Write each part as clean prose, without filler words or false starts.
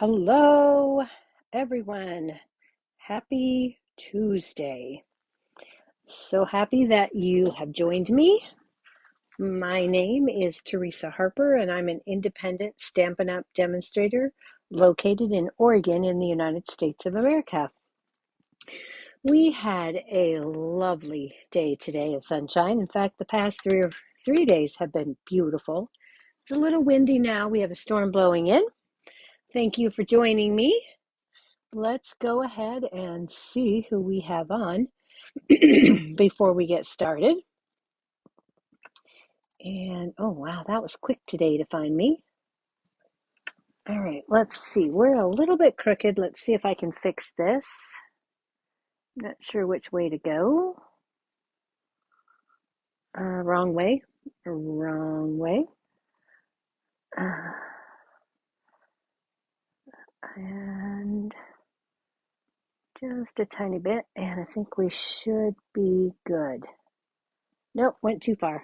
Hello, everyone. Happy Tuesday. So happy that you have joined me. My name is Teresa Harper, and I'm an independent Stampin' Up! Demonstrator located in Oregon in the United States of America. We had a lovely day today of sunshine. In fact, the past three days have been beautiful. It's a little windy now. We have a storm blowing in. Thank you for joining me. Let's go ahead and see who we have on before we get started. And oh wow, that was quick today to find me. All right, let's see. We're a little bit crooked. Let's see if I can fix this. Not sure which way to go. Wrong way. Wrong way. And just a tiny bit, and I think we should be good. Nope, went too far.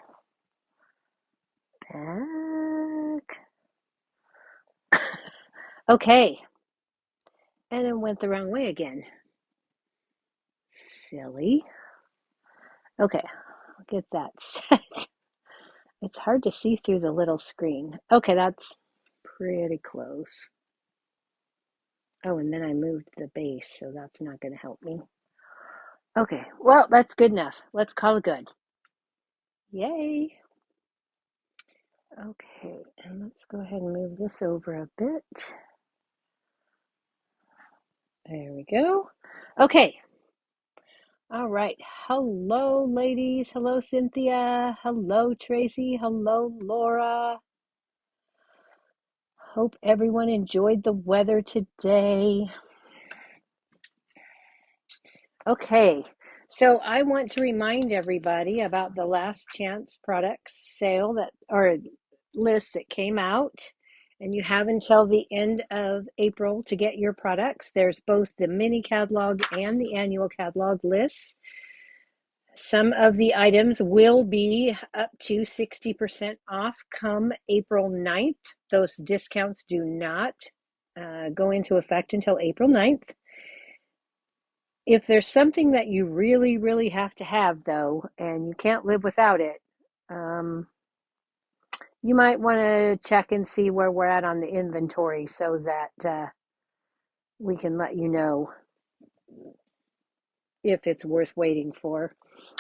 Back. Okay. And it went the wrong way again. Silly. Okay, I'll get that set. It's hard to see through the little screen. Okay, that's pretty close. Oh, and then I moved the base, so that's not going to help me. Okay, well, that's good enough. Let's call it good. Yay. Okay, and let's go ahead and move this over a bit. There we go. Okay. All right. Hello, ladies. Hello, Cynthia. Hello, Tracy. Hello, Laura. Hope everyone enjoyed the weather today. Okay, so I want to remind everybody about the last chance products sale or list that came out, and you have until the end of April to get your products. There's both the mini catalog and the annual catalog lists. Some of the items will be up to 60% off come April 9th. Those discounts do not go into effect until April 9th. If there's something that you really, really have to have, though, and you can't live without it, you might want to check and see where we're at on the inventory so that we can let you know if it's worth waiting for.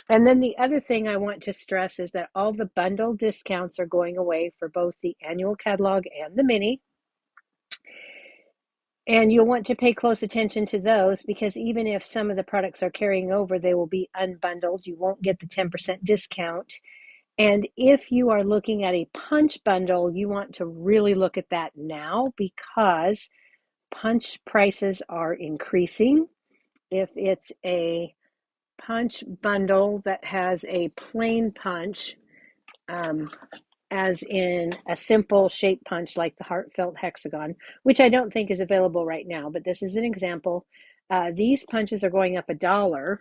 And then the other thing I want to stress is that all the bundle discounts are going away for both the annual catalog and the mini. And you'll want to pay close attention to those because even if some of the products are carrying over, they will be unbundled. You won't get the 10% discount. And if you are looking at a punch bundle, you want to really look at that now because punch prices are increasing. If it's a punch bundle that has a plain punch, as in a simple shape punch like the heartfelt hexagon, which I don't think is available right now, but this is an example. These punches are going up $1.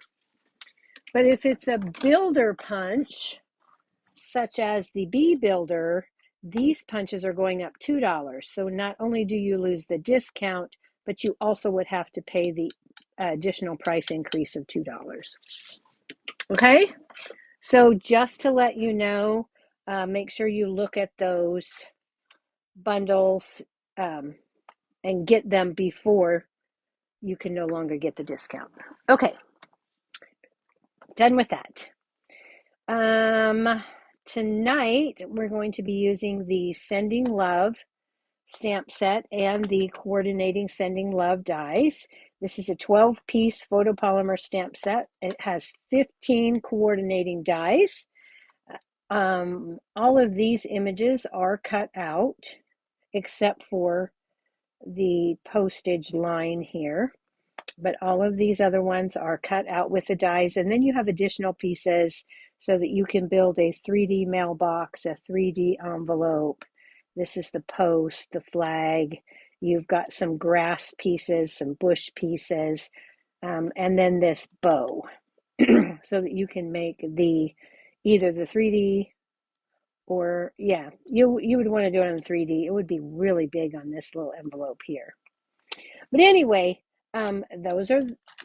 But if it's a builder punch, such as the bee builder, these punches are going up $2. So not only do you lose the discount, but you also would have to pay the additional price increase of $2. Okay, so just to let you know, make sure you look at those bundles and get them before you can no longer get the discount. Okay, done with that. Tonight, we're going to be using the Sending Love stamp set and the Coordinating Sending Love dies. This is a 12-piece photopolymer stamp set. It has 15 coordinating dies. All of these images are cut out except for the postage line here. But all of these other ones are cut out with the dies. And then you have additional pieces so that you can build a 3D mailbox, a 3D envelope. This is the post, the flag. You've got some grass pieces, some bush pieces, and then this bow so that you can make either the 3D or, yeah, you would want to do it on 3D. It would be really big on this little envelope here. But anyway, those are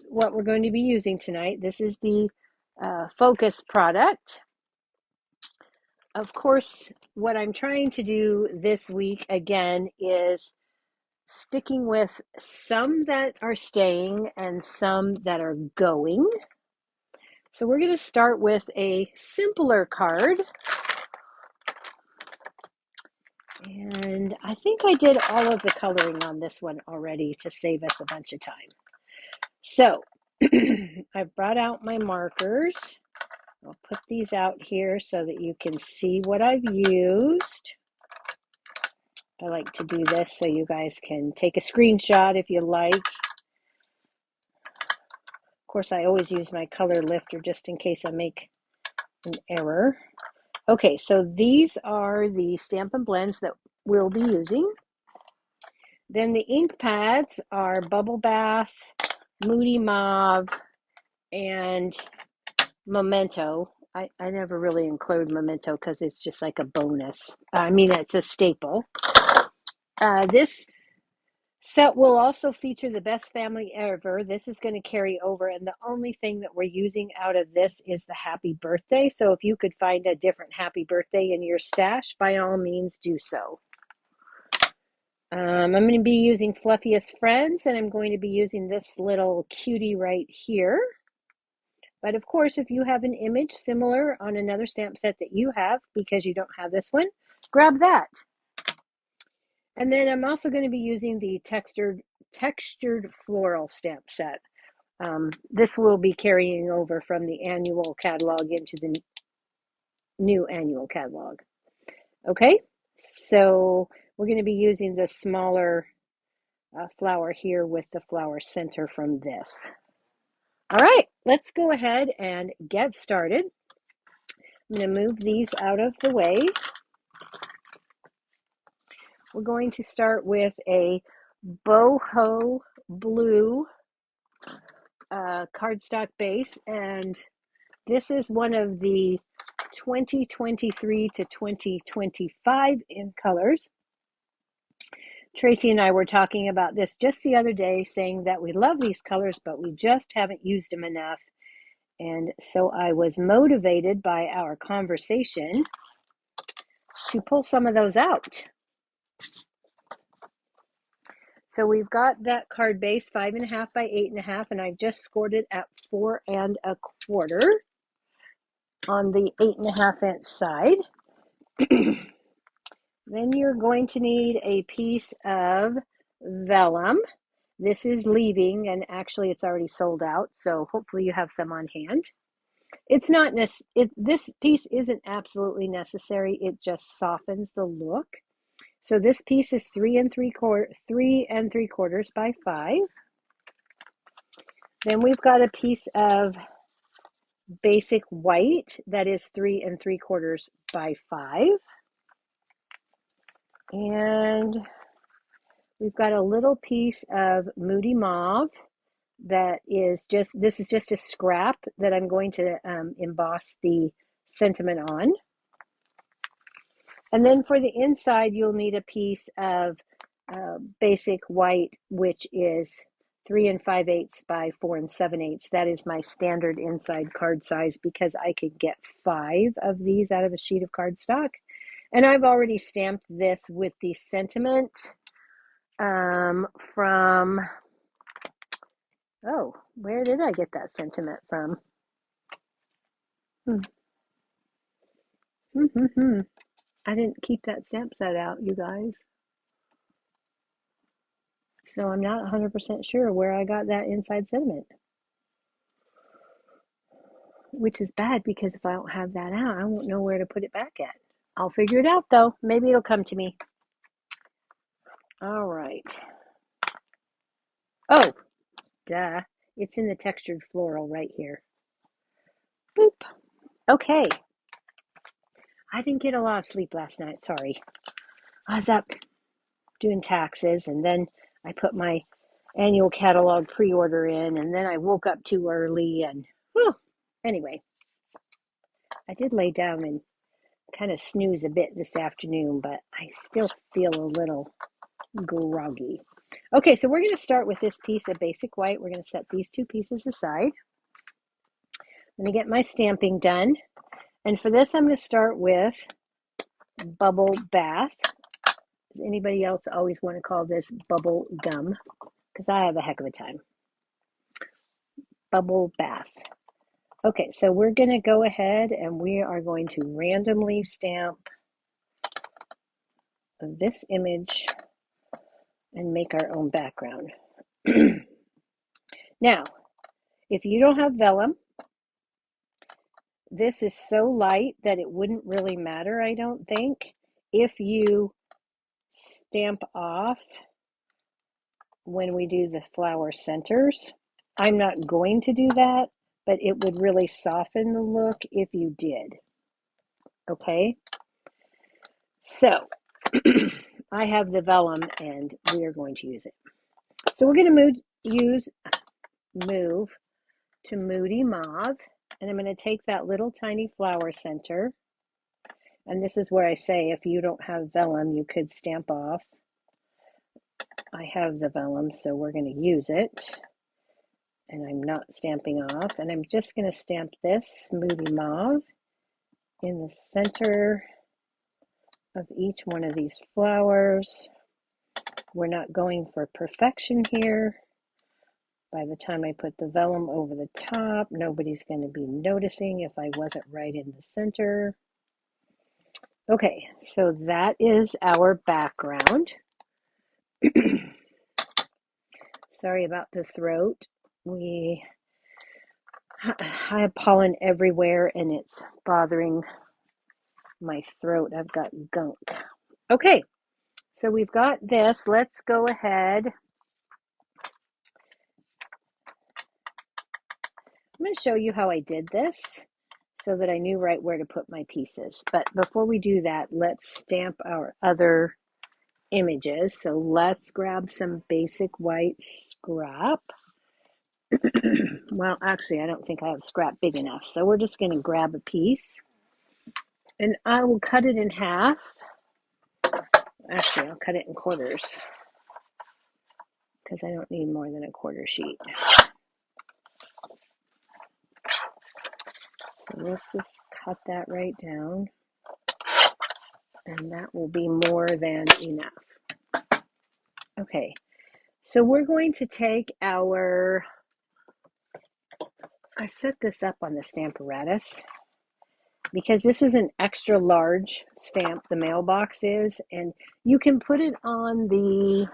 what we're going to be using tonight. This is the Focus product. Of course, what I'm trying to do this week again is sticking with some that are staying and some that are going. So we're going to start with a simpler card. And I think I did all of the coloring on this one already to save us a bunch of time. So I've brought out my markers. I'll put these out here so that you can see what I've used. I like to do this so you guys can take a screenshot if you like. Of course, I always use my color lifter just in case I make an error. Okay, so these are the Stampin' Blends that we'll be using. Then the ink pads are Bubble Bath, Moody Mauve, and Memento. I never really include Memento because it's just like a bonus. I mean, it's a staple. This set will also feature the best family ever. This is going to carry over, and the only thing that we're using out of this is the happy birthday. So if you could find a different happy birthday in your stash, by all means do so. I'm going to be using Fluffiest Friends, and I'm going to be using this little cutie right here. But of course, if you have an image similar on another stamp set that you have, because you don't have this one, grab that. And then I'm also going to be using the textured floral stamp set. This will be carrying over from the annual catalog into the new annual catalog. Okay, so we're going to be using the smaller flower here with the flower center from this. All right, let's go ahead and get started. I'm going to move these out of the way. We're going to start with a boho blue cardstock base, and this is one of the 2023 to 2025 in colors. Tracy and I were talking about this just the other day, saying that we love these colors, but we just haven't used them enough. And so I was motivated by our conversation to pull some of those out. So we've got that card base 5.5 by 8.5, and I've just scored it at 4 1/4 on the 8.5 inch side. Then you're going to need a piece of vellum. This is leaving, and actually it's already sold out, so hopefully you have some on hand. It's not this piece isn't absolutely necessary. It just softens the look. So this piece is 3 3/4 by 5. Then we've got a piece of basic white that is 3 3/4 by 5. And we've got a little piece of Moody Mauve that is this is just a scrap that I'm going to emboss the sentiment on. And then for the inside, you'll need a piece of basic white, which is 3 5/8 by 4 7/8. That is my standard inside card size because I could get 5 of these out of a sheet of cardstock. And I've already stamped this with the sentiment from, oh, where did I get that sentiment from? I didn't keep that stamp set out, you guys. So I'm not 100% sure where I got that inside sentiment. Which is bad because if I don't have that out, I won't know where to put it back at. I'll figure it out though. Maybe it'll come to me. All right. Oh, duh. It's in the textured floral right here. Boop. Okay. I didn't get a lot of sleep last night. Sorry. I was up doing taxes, and then I put my annual catalog pre-order in, and then I woke up too early, and whew, anyway, I did lay down and kind of snooze a bit this afternoon, but I still feel a little groggy. Okay, so we're going to start with this piece of basic white. We're going to set these two pieces aside. I'm going to get my stamping done. And for this, I'm going to start with Bubble Bath. Does anybody else always want to call this bubble gum? Because I have a heck of a time. Bubble Bath. Okay, so we're going to go ahead and we are going to randomly stamp this image and make our own background. Now, if you don't have vellum, this is so light that it wouldn't really matter, I don't think, if you stamp off when we do the flower centers. I'm not going to do that, but it would really soften the look if you did. Okay, so I have the vellum and we are going to use it. So we're going to move to Moody Mauve, and I'm going to take that little tiny flower center, and this is where I say if you don't have vellum, you could stamp off. I have the vellum, so we're going to use it, and I'm not stamping off, and I'm just going to stamp this Moody Mauve in the center of each one of these flowers. We're not going for perfection here. By the time I put the vellum over the top, nobody's going to be noticing if I wasn't right in the center. Okay, so that is our background. Sorry about the throat. I have pollen everywhere and it's bothering my throat. I've got gunk. Okay, so we've got this. Let's go ahead. I'm going to show you how I did this so that I knew right where to put my pieces. But before we do that, let's stamp our other images. So let's grab some basic white scrap. Well, actually, I don't think I have scrap big enough. So we're just going to grab a piece and I will cut it in half. Actually, I'll cut it in quarters because I don't need more than a quarter sheet. So let's just cut that right down, and that will be more than enough. Okay, so we're going to take our, I set this up on the Stamparatus because this is an extra large stamp, the mailbox is, and you can put it on the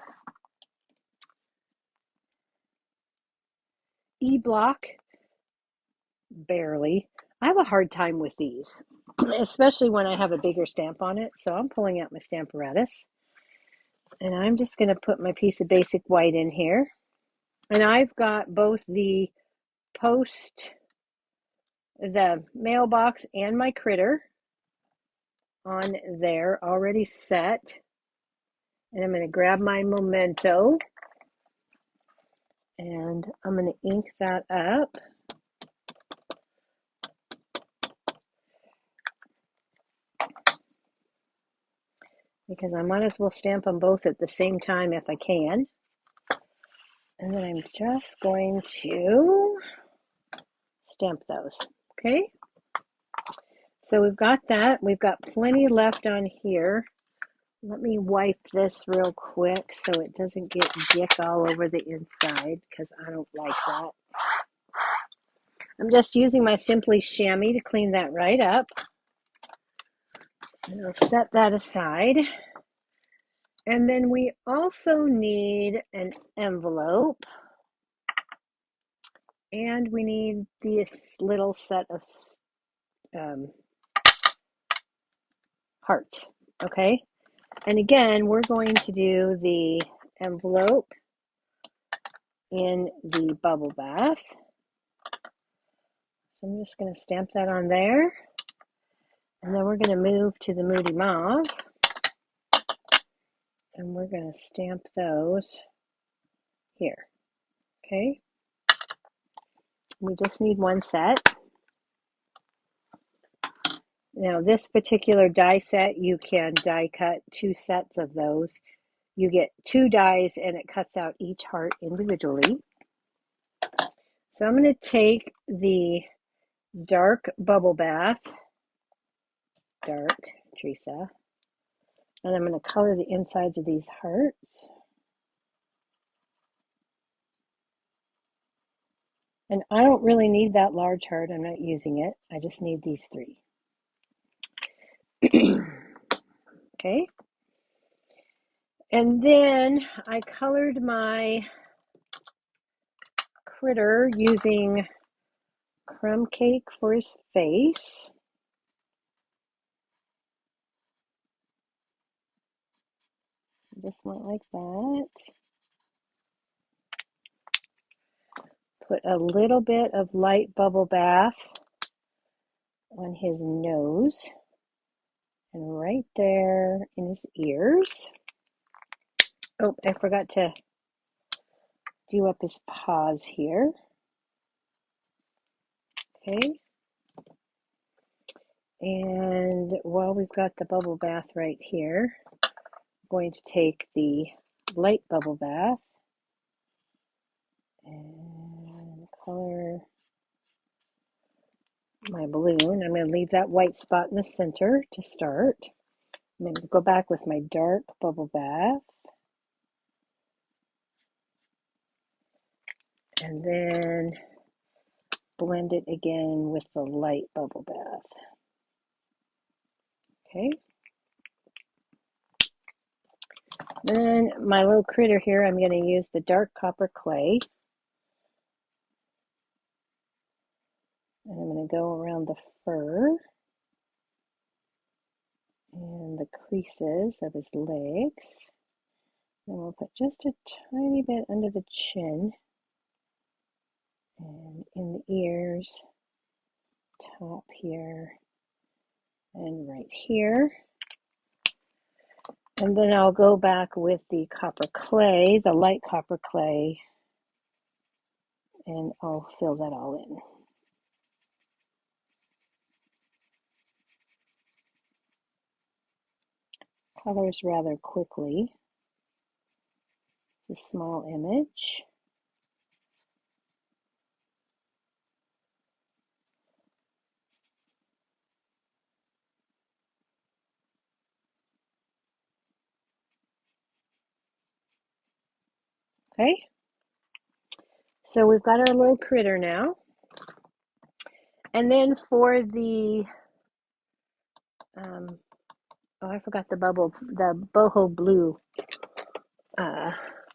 E-block, barely. I have a hard time with these, especially when I have a bigger stamp on it. So I'm pulling out my Stamparatus, and I'm just going to put my piece of basic white in here. And I've got both the mailbox and my critter on there already set. And I'm going to grab my memento and I'm going to ink that up. Because I might as well stamp them both at the same time if I can. And then I'm just going to stamp those. Okay. So we've got that. We've got plenty left on here. Let me wipe this real quick so it doesn't get dick all over the inside because I don't like that. I'm just using my Simply Chamois to clean that right up. And I'll set that aside. And then we also need an envelope. And we need this little set of hearts. Okay. And again, we're going to do the envelope in the bubble bath. So I'm just going to stamp that on there. And then we're going to move to the Moody Mauve. And we're going to stamp those here. Okay. We just need one set. Now this particular die set, you can die cut 2 sets of those. you get 2 dies and it cuts out each heart individually. So I'm going to take the dark bubble bath, dark Teresa, and I'm going to color the insides of these hearts. And I don't really need that large heart. I'm not using it. I just need these 3. Okay. And then I colored my critter using crumb cake for his face. Just went like that. Put a little bit of light bubble bath on his nose and right there in his ears. Oh, I forgot to do up his paws here. Okay. And while we've got the bubble bath right here, I'm going to take the light bubble bath and color my balloon. I'm going to leave that white spot in the center to start. I'm going to go back with my dark bubble bath. And then blend it again with the light bubble bath. Okay. Then my little critter here, I'm going to use the dark copper clay. And I'm going to go around the fur and the creases of his legs. And we'll put just a tiny bit under the chin and in the ears, top here and right here. And then I'll go back with the copper clay, the light copper clay, and I'll fill that all in. Colors rather quickly. It's a small image. Okay, so we've got our little critter now. And then for the, oh, I forgot the boho blue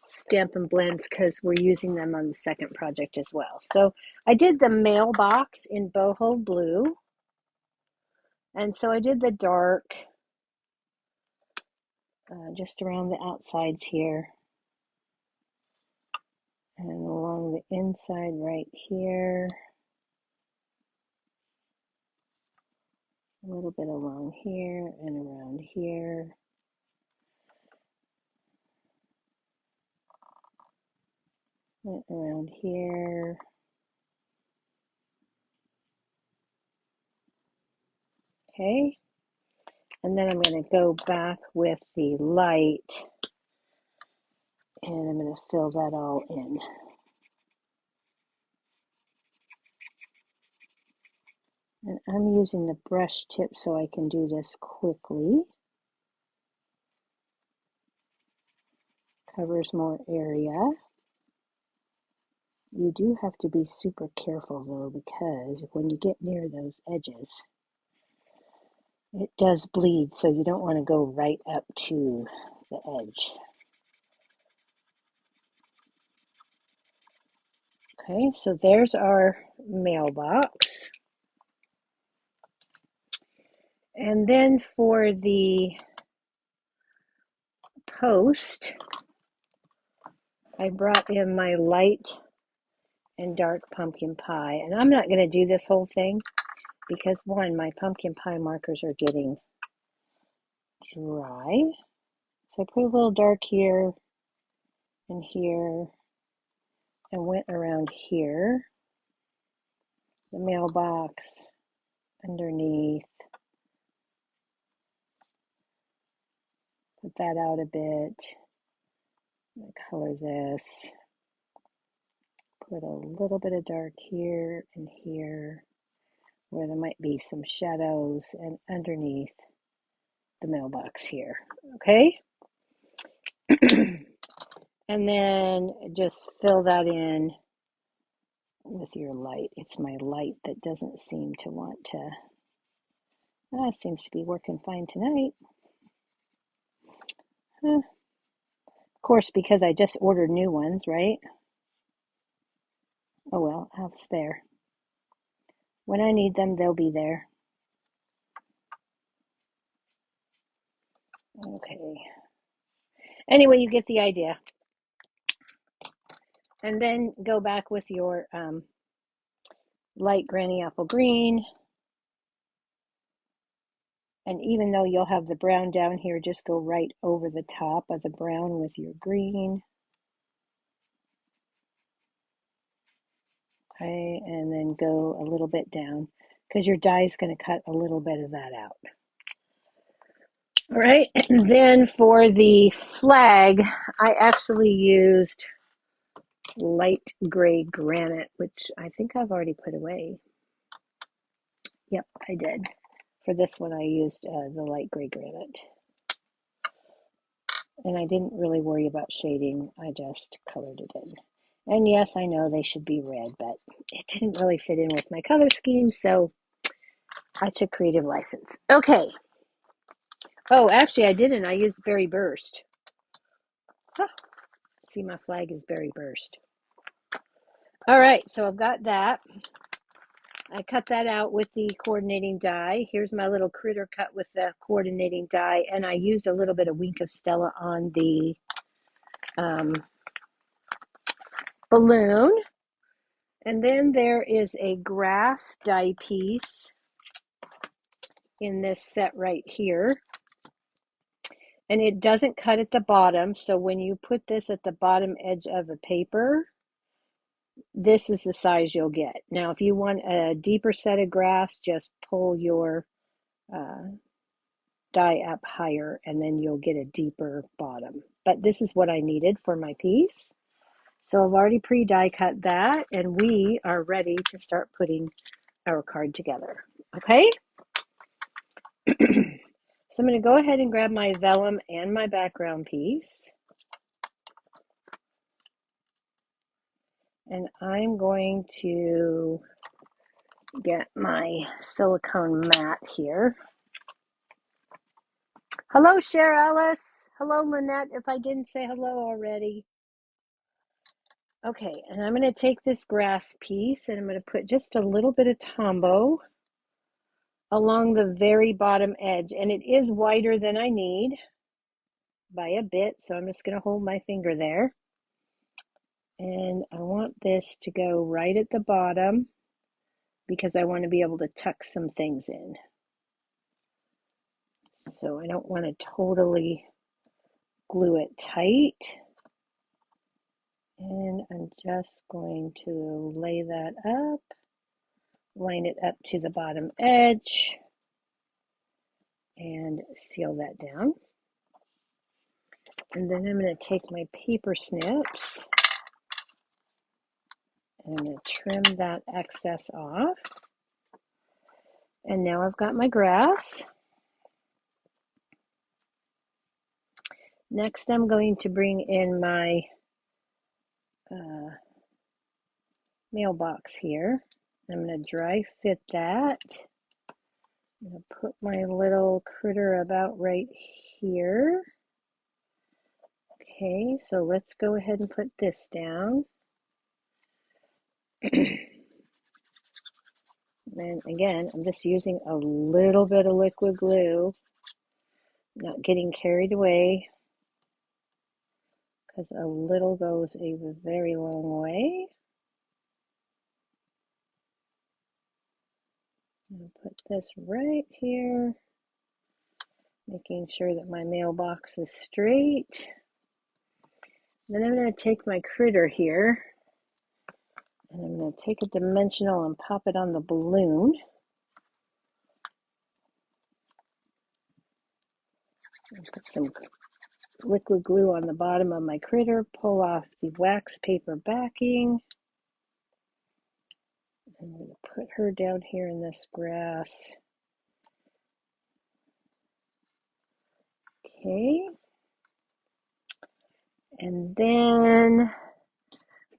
Stampin' Blends because we're using them on the second project as well. So I did the mailbox in boho blue. And so I did the dark just around the outsides here. And along the inside right here. A little bit along here and around here. And around here. Okay. And then I'm going to go back with the light and I'm going to fill that all in. And I'm using the brush tip so I can do this quickly. Covers more area. You do have to be super careful though, because when you get near those edges, it does bleed, so you don't want to go right up to the edge. Okay, so there's our mailbox. And then for the post, I brought in my light and dark pumpkin pie. And I'm not going to do this whole thing because, one, my pumpkin pie markers are getting dry. So I put a little dark here and here and went around here. The mailbox underneath. Put that out a bit. I'm going to color this. Put a little bit of dark here and here where there might be some shadows and underneath the mailbox here. Okay? And then just fill that in with your light. It's my light that doesn't seem to want to. It seems to be working fine tonight. Of course, because I just ordered new ones, right? Oh well, I'll have a spare. When I need them, they'll be there. Okay. Anyway, you get the idea. And then go back with your light granny apple green. And even though you'll have the brown down here, just go right over the top of the brown with your green. Okay, and then go a little bit down because your die is going to cut a little bit of that out. All right, and then for the flag, I actually used light gray granite, which I think I've already put away. Yep, I did. For this one, I used the light gray granite. And I didn't really worry about shading. I just colored it in. And yes, I know they should be red, but it didn't really fit in with my color scheme, so I took creative license. Okay. Oh, actually, I didn't. I used Berry Burst. Huh. See, my flag is Berry Burst. All right, so I've got that. I cut that out with the coordinating die. Here's my little critter cut with the coordinating die, and I used a little bit of Wink of Stella on the balloon. And then there is a grass die piece in this set right here. And it doesn't cut at the bottom, so when you put this at the bottom edge of the paper, this is the size you'll get. Now, if you want a deeper set of grass, just pull your die up higher and then you'll get a deeper bottom. But this is what I needed for my piece. So I've already pre-die cut that, and we are ready to start putting our card together. Okay? So I'm going to go ahead and grab my vellum and my background piece. And I'm going to get my silicone mat here. Hello, Cher Ellis. Hello, Lynette, if I didn't say hello already. Okay, and I'm going to take this grass piece and I'm going to put just a little bit of Tombow along the very bottom edge. And it is wider than I need by a bit, so I'm just going to hold my finger there. And I want this to go right at the bottom because I want to be able to tuck some things in. So I don't want to totally glue it tight. And I'm just going to lay that up, line it up to the bottom edge, and seal that down. And then I'm going to take my paper snips and I'm going to trim that excess off. And now I've got my grass. Next, I'm going to bring in my mailbox here. I'm going to dry fit that. I'm going to put my little critter about right here. Okay, so let's go ahead and put this down. And again, I'm just using a little bit of liquid glue, not getting carried away, because a little goes a very long way. I'll put this right here, making sure that my mailbox is straight. Then I'm going to take my critter here, and I'm going to take a dimensional and pop it on the balloon. And put some liquid glue on the bottom of my critter, pull off the wax paper backing. I'm going to put her down here in this grass. Okay. And then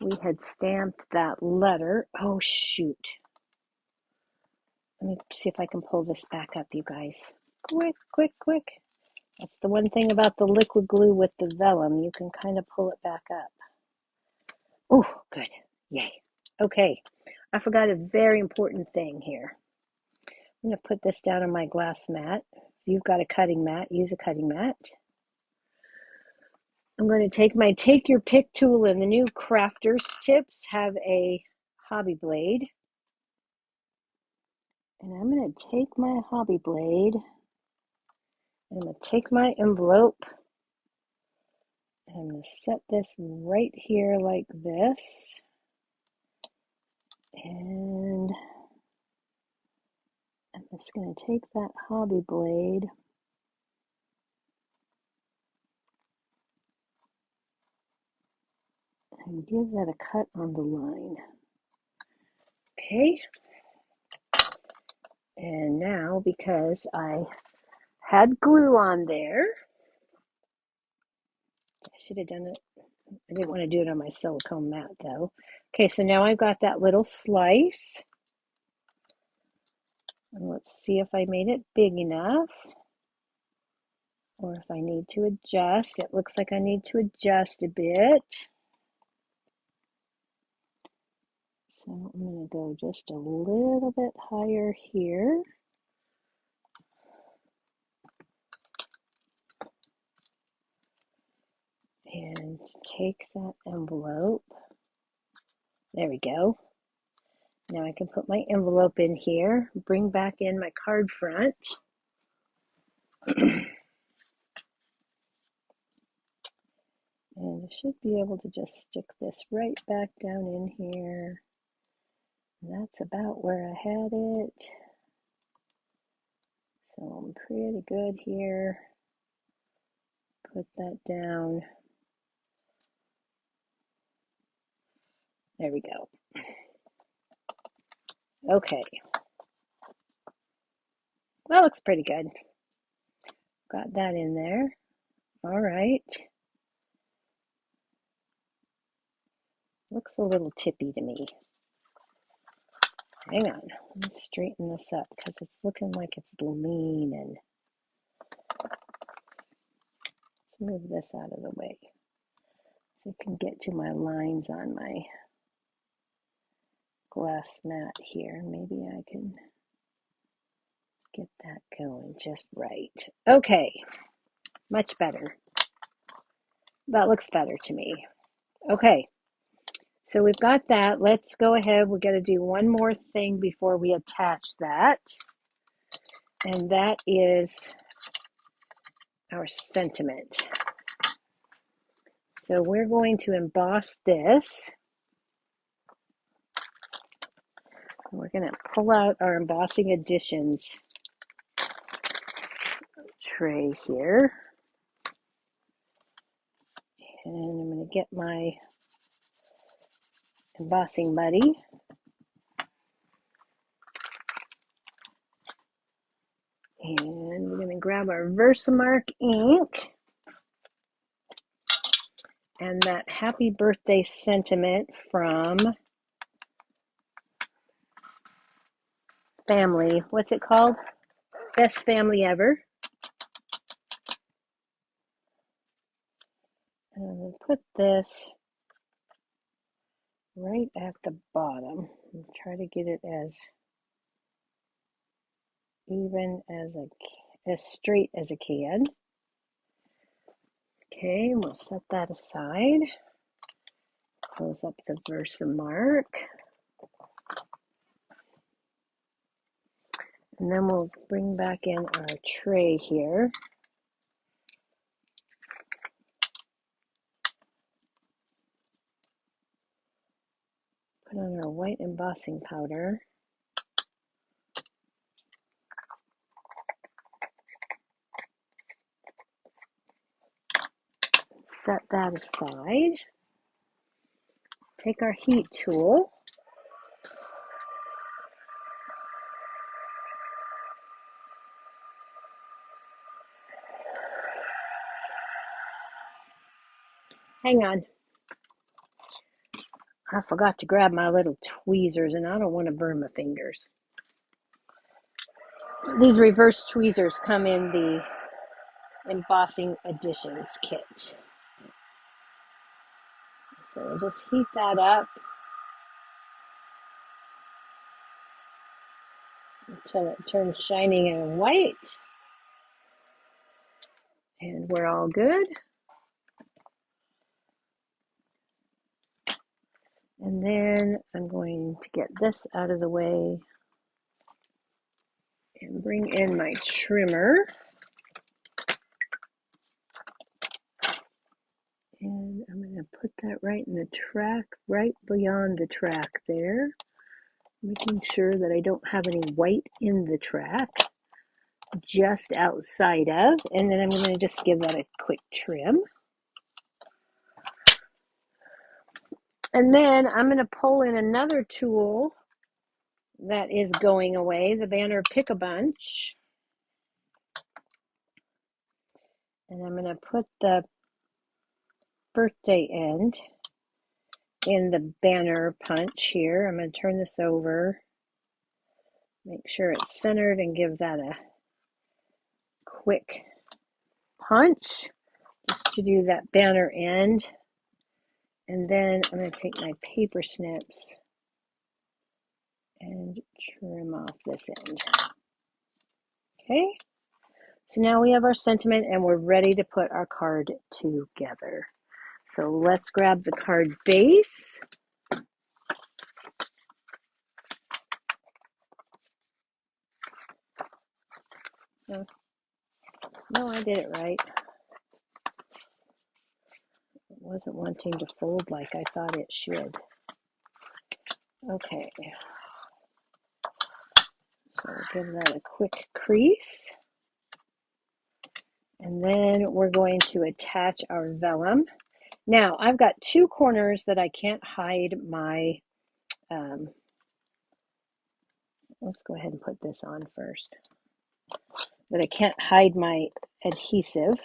we had stamped that letter. Oh, shoot. Let me see if I can pull this back up, you guys. Quick, quick, quick. That's the one thing about the liquid glue with the vellum. You can kind of pull it back up. Oh, good. Yay. Okay. I forgot a very important thing here. I'm going to put this down on my glass mat. If you've got a cutting mat, use a cutting mat. I'm going to take my Take Your Pick tool, and the new Crafters Tips have a hobby blade. And I'm going to take my hobby blade, and I'm going to take my envelope, and I'm going to set this right here like this. And I'm just going to take that hobby blade and give that a cut on the line. Okay. And now, because I had glue on there, I should have done it. I didn't want to do it on my silicone mat though. Okay, so now I've got that little slice. And let's see if I made it big enough, or if I need to adjust. It looks like I need to adjust a bit. So I'm going to go just a little bit higher here. And take that envelope. There we go. Now I can put my envelope in here, bring back in my card front. And I should be able to just stick this right back down in here. And that's about where I had it. So I'm pretty good here. Put that down. There we go. Okay. That looks pretty good. Got that in there. All right. Looks a little tippy to me. Hang on. Let me straighten this up because it's looking like it's leaning. Let's move this out of the way so I can get to my lines on my glass mat here. Maybe I can get that going just right. Okay, much better. That looks better to me. Okay, so we've got that. Let's go ahead. We're going to do one more thing before we attach that. And that is our sentiment. So we're going to emboss this. We're going to pull out our embossing additions tray here. And I'm going to get my embossing buddy. And we're going to grab our Versamark ink and that happy birthday sentiment from Family. What's it called? Best Family Ever. And I'm going to put this right at the bottom and try to get it as even as straight as I can. Okay, we'll set that aside. Close up the Versamark. And then we'll bring back in our tray here. Put on our white embossing powder. set that aside. Take our heat tool. Hang on. I forgot to grab my little tweezers and I don't want to burn my fingers. These reverse tweezers come in the embossing additions kit. So we'll just heat that up until it turns shiny and white. And we're all good. And then I'm going to get this out of the way and bring in my trimmer. And I'm going to put that right in the track, right beyond the track there, making sure that I don't have any white in the track, just outside of. And then I'm going to just give that a quick trim. And then I'm going to pull in another tool that is going away, the banner Pick-a-Bunch. And I'm going to put the birthday end in the banner punch here. I'm going to turn this over, make sure it's centered, and give that a quick punch just to do that banner end. And then I'm going to take my paper snips and trim off this end. Okay, so now we have our sentiment and we're ready to put our card together. So let's grab the card base. No, I did it right. It wasn't wanting to fold like I thought it should. Okay. So we'll give that a quick crease. And then we're going to attach our vellum. Now, I've got two corners that I can't hide my, let's go ahead and put this on first, that I can't hide my adhesive.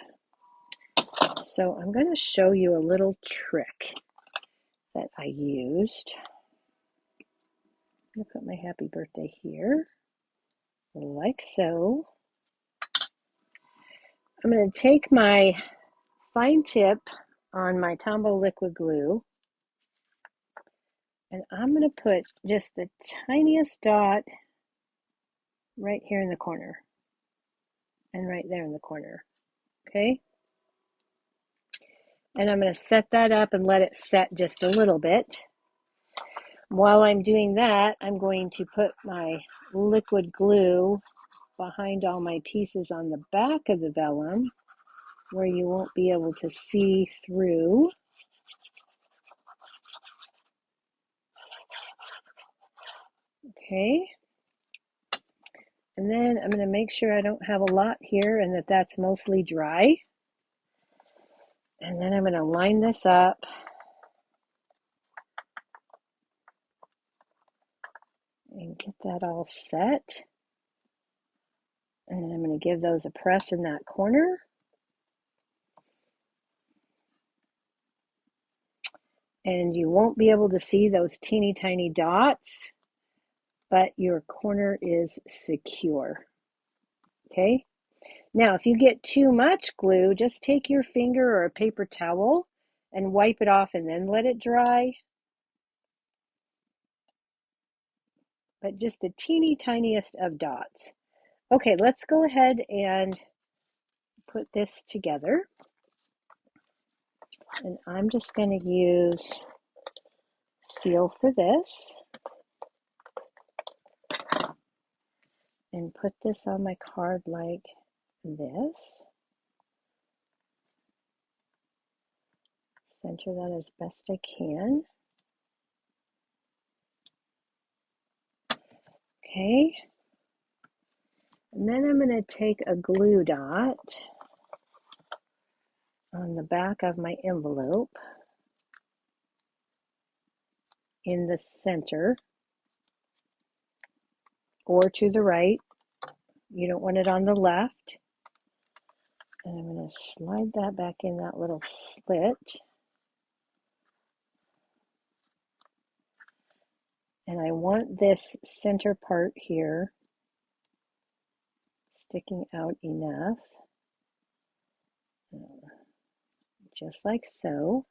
So I'm going to show you a little trick that I used. I'm going to put my happy birthday here, like so. I'm going to take my fine tip on my Tombow liquid glue, and I'm going to put just the tiniest dot right here in the corner and right there in the corner. Okay, and I'm going to set that up and let it set just a little bit. While I'm doing that, I'm going to put my liquid glue behind all my pieces on the back of the vellum where you won't be able to see through. Okay, and then I'm going to make sure I don't have a lot here and that that's mostly dry. And then I'm going to line this up and get that all set. And then I'm going to give those a press in that corner. And you won't be able to see those teeny tiny dots, but your corner is secure. Okay. Now, if you get too much glue, just take your finger or a paper towel and wipe it off and then let it dry. But just the teeny tiniest of dots. Okay, let's go ahead and put this together. And I'm just going to use seal for this and put this on my card like this. Center that as best I can. Okay. And then I'm going to take a glue dot on the back of my envelope in the center or to the right. You don't want it on the left. And I'm going to slide that back in that little slit. And I want this center part here sticking out enough, just like so.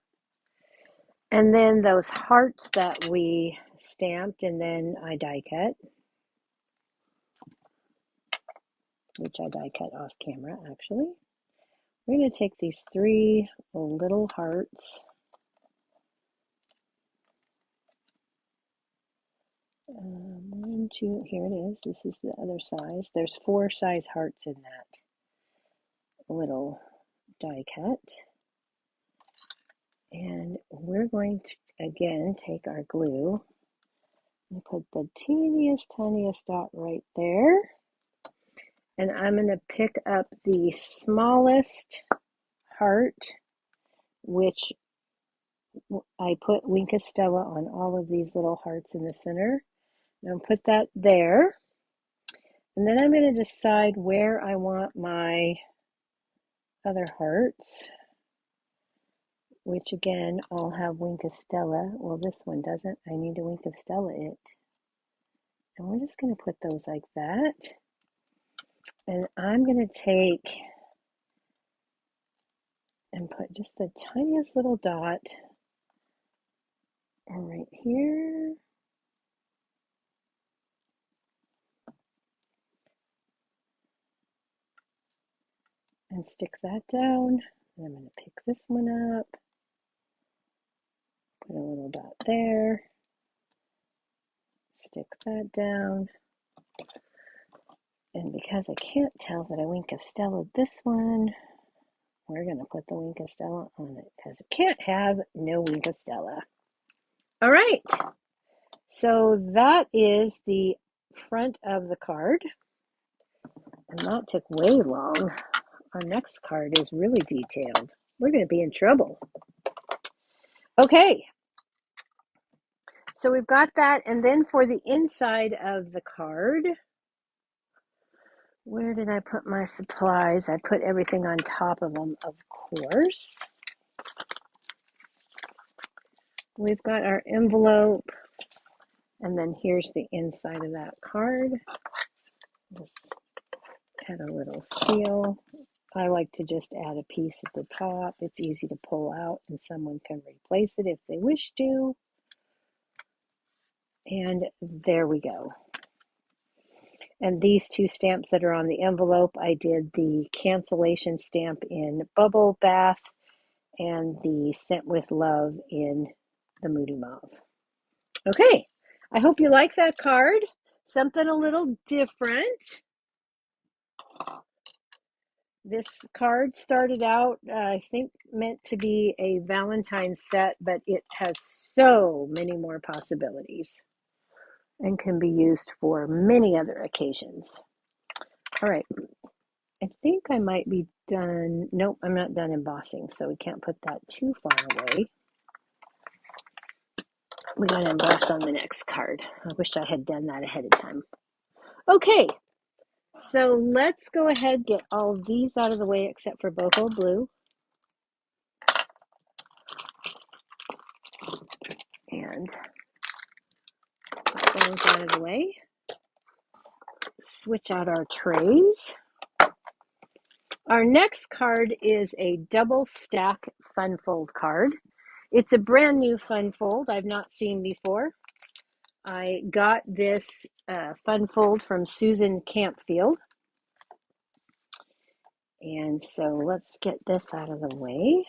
And then those hearts that we stamped and then I die cut, which I die cut off camera actually. We're going to take these 3 little hearts. 1, 2, here it is. This is the other size. There's 4 size hearts in that little die cut. And we're going to, again, take our glue and put the teeniest, tiniest dot right there. And I'm going to pick up the smallest heart, which I put Wink of Stella on all of these little hearts in the center. And I'll put that there. And then I'm going to decide where I want my other hearts, which again, all have Wink of Stella. Well, this one doesn't. I need to Wink of Stella it. And we're just going to put those like that. And I'm going to take and put just the tiniest little dot right here. And stick that down. And I'm going to pick this one up. Put a little dot there. Stick that down. And because I can't tell that I Wink of Stella this one, we're going to put the Wink of Stella on it because it can't have no Wink of Stella. All right. So that is the front of the card. And that took way long. Our next card is really detailed. We're going to be in trouble. Okay. So we've got that. And then for the inside of the card, where did I put my supplies? I put everything on top of them, of course. We've got our envelope. And then here's the inside of that card. Just add a little seal. I like to just add a piece at the top. It's easy to pull out and someone can replace it if they wish to. And there we go. And these 2 stamps that are on the envelope, I did the cancellation stamp in Bubble Bath and the Sent with Love in the Moody Mauve. Okay, I hope you like that card. Something a little different. This card started out, I think, meant to be a Valentine's set, but it has so many more possibilities and can be used for many other occasions. All right, I think I might be done. Nope, I'm not done embossing, so we can't put that too far away. We gotta emboss on the next card. I wish I had done that ahead of time. Okay, so let's go ahead and get all these out of the way except for Boho Blue. And put those out of the way. Switch out our trays. Our next card is a double stack fun fold card. It's a brand new fun fold I've not seen before. I got this fun fold from Susan Campfield. And so let's get this out of the way.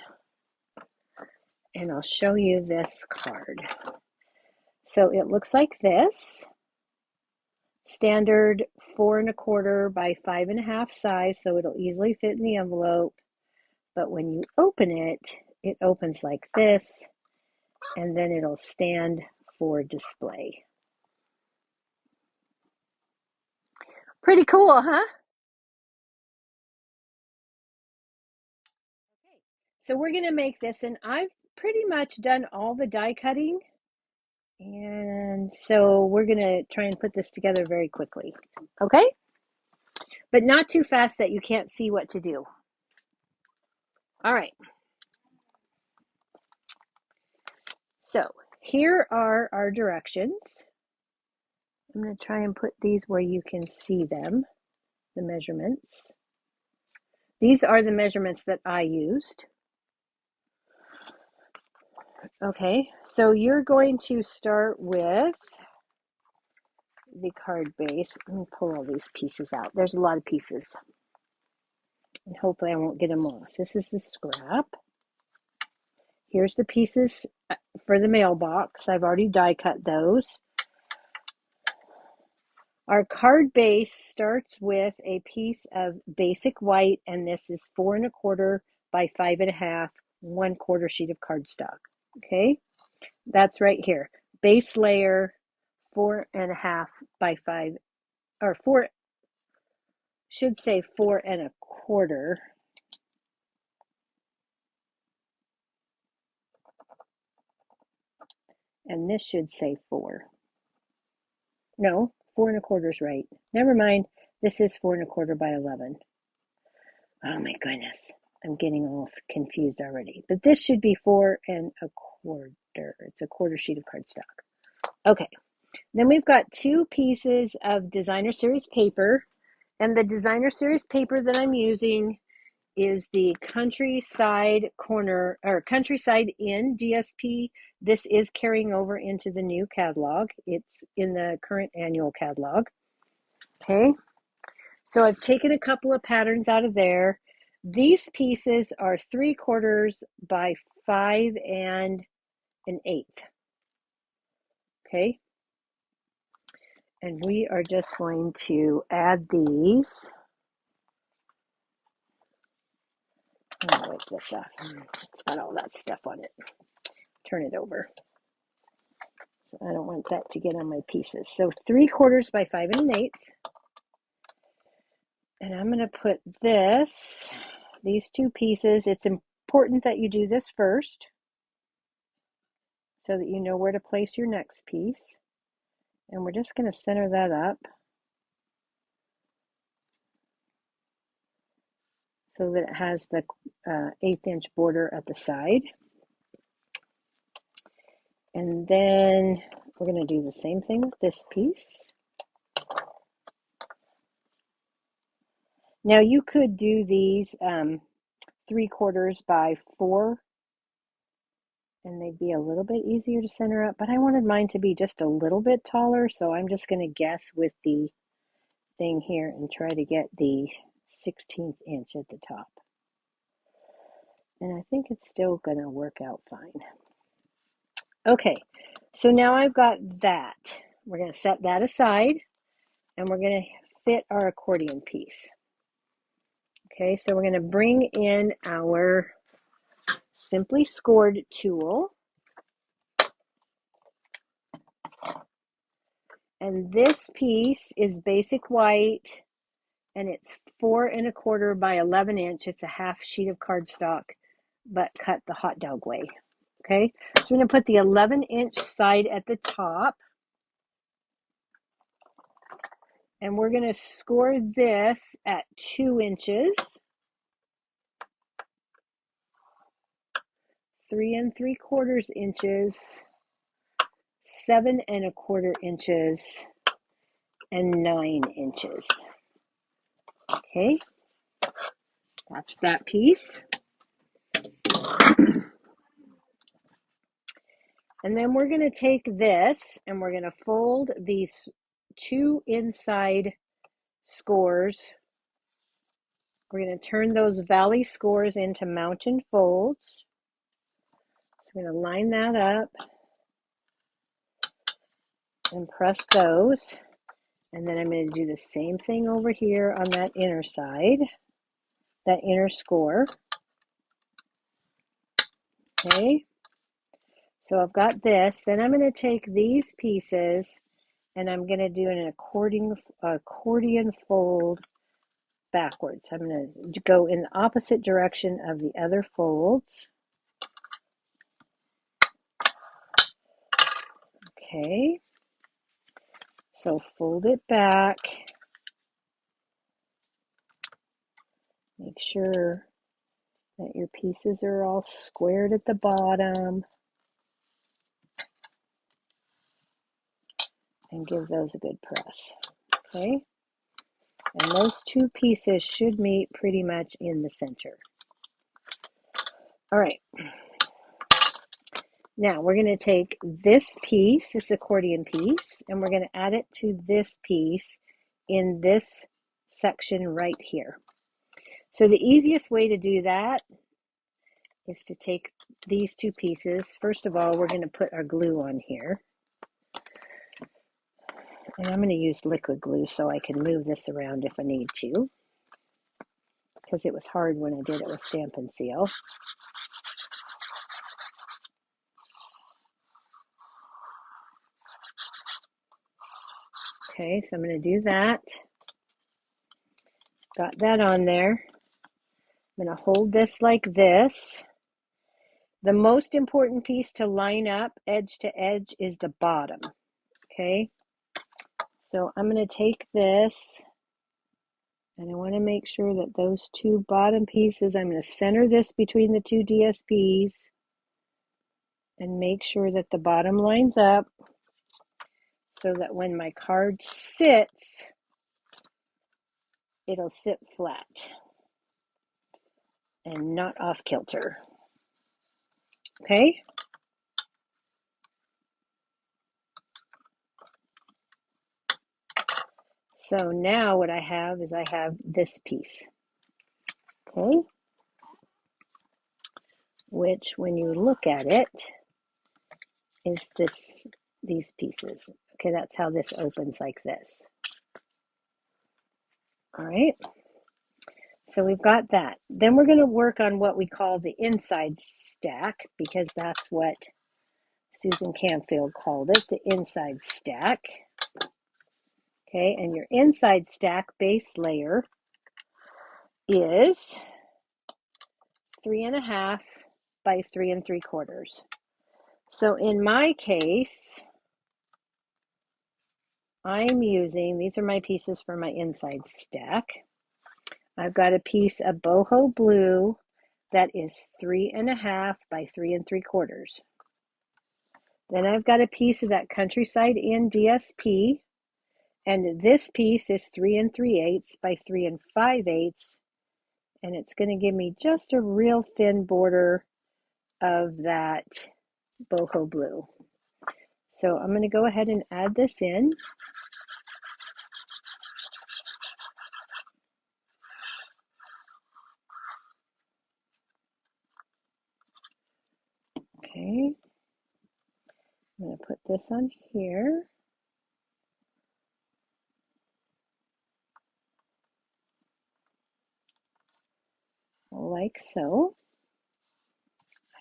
And I'll show you this card. So it looks like this. Standard 4 1/4 by 5 1/2 size, so it'll easily fit in the envelope. But when you open it, it opens like this, and then it'll stand for display. Pretty cool, huh? Okay, So we're going to make this, and I've pretty much done all the die cutting. And so we're going to try and put this together very quickly. Okay? But not too fast that you can't see what to do. All right. So here are our directions. I'm going to try and put these where you can see them, the measurements. These are the measurements that I used. Okay, so you're going to start with the card base. Let me pull all these pieces out. There's a lot of pieces. And hopefully I won't get them lost. This is the scrap. Here's the pieces for the mailbox. I've already die cut those. Our card base starts with a piece of basic white, and this is 4 1/4 by 5 1/2, 1/4 sheet of cardstock. Okay, that's right here. Base layer, 4 1/2 by 5, or 4, should say 4 1/4. And this should say 4. No, 4 1/4 is right. Never mind. This is 4 1/4 by 11. Oh my goodness. I'm getting all confused already. But this should be 4 1/4. It's a quarter sheet of cardstock. Okay. Then we've got 2 pieces of designer series paper. And the designer series paper that I'm using is the Countryside Corner, or Countryside Inn DSP. This is carrying over into the new catalog. It's in the current annual catalog. Okay, so I've taken a couple of patterns out of there. These pieces are 3/4 by 5 1/8. Okay, and we are just going to add these. I'm gonna wipe this off. It's got all that stuff on it. Turn it over. So I don't want that to get on my pieces. So 3/4 by 5 1/8. And I'm going to put these 2 pieces. It's important that you do this first so that you know where to place your next piece. And we're just going to center that up so that it has the 1/8 inch border at the side. And then we're going to do the same thing with this piece. Now you could do these 3/4 by 4, and they'd be a little bit easier to center up, but I wanted mine to be just a little bit taller, so I'm just going to guess with the thing here and try to get the 16th inch at the top. And I think it's still going to work out fine. Okay, so now I've got that. We're going to set that aside, and we're going to fit our accordion piece. Okay, so we're going to bring in our Simply Scored tool. And this piece is basic white, and it's 4 1/4 by 11 inch. It's a half sheet of cardstock, but cut the hot dog way. Okay, so we're going to put the 11 inch side at the top, and we're going to score this at 2 inches, 3 3/4 inches, 7 1/4 inches, and 9 inches. Okay, that's that piece. And then we're going to take this and we're going to fold these 2 inside scores. We're going to turn those valley scores into mountain folds. So we're going to line that up and press those. And then I'm going to do the same thing over here on that inner side, that inner score. Okay, so I've got this. Then I'm going to take these pieces and I'm going to do an accordion fold backwards. I'm going to go in the opposite direction of the other folds. Okay, so fold it back. Make sure that your pieces are all squared at the bottom. And give those a good press. Okay, and those two pieces should meet pretty much in the center. All right, now we're going to take this piece, this accordion piece, and we're going to add it to this piece in this section right here. So the easiest way to do that is to take these two pieces. First of all, we're going to put our glue on here. And I'm going to use liquid glue so I can move this around if I need to, because it was hard when I did it with Stampin' Seal. Okay, so I'm going to do that. Got that on there. I'm going to hold this like this. The most important piece to line up edge to edge is the bottom. Okay, so I'm going to take this and I want to make sure that those two bottom pieces, I'm going to center this between the two DSPs and make sure that the bottom lines up so that when my card sits, it'll sit flat and not off kilter. Okay? So now what I have is I have this piece. Okay? Which when you look at it is these pieces. Okay, that's how this opens like this. All right? So we've got that. Then we're going to work on what we call the inside stack, because that's what Susan Canfield called it, the inside stack. Okay, and your inside stack base layer is 3.5 by 3 3/4. So in my case, I'm using, these are my pieces for my inside stack. I've got a piece of boho blue that is 3.5 by 3 3/4. Then I've got a piece of that Countryside Inn DSP, and this piece is 3 3/8 by 3 5/8, and it's going to give me just a real thin border of that boho blue. So I'm going to go ahead and add this in. Okay, I'm going to put this on here. Like so.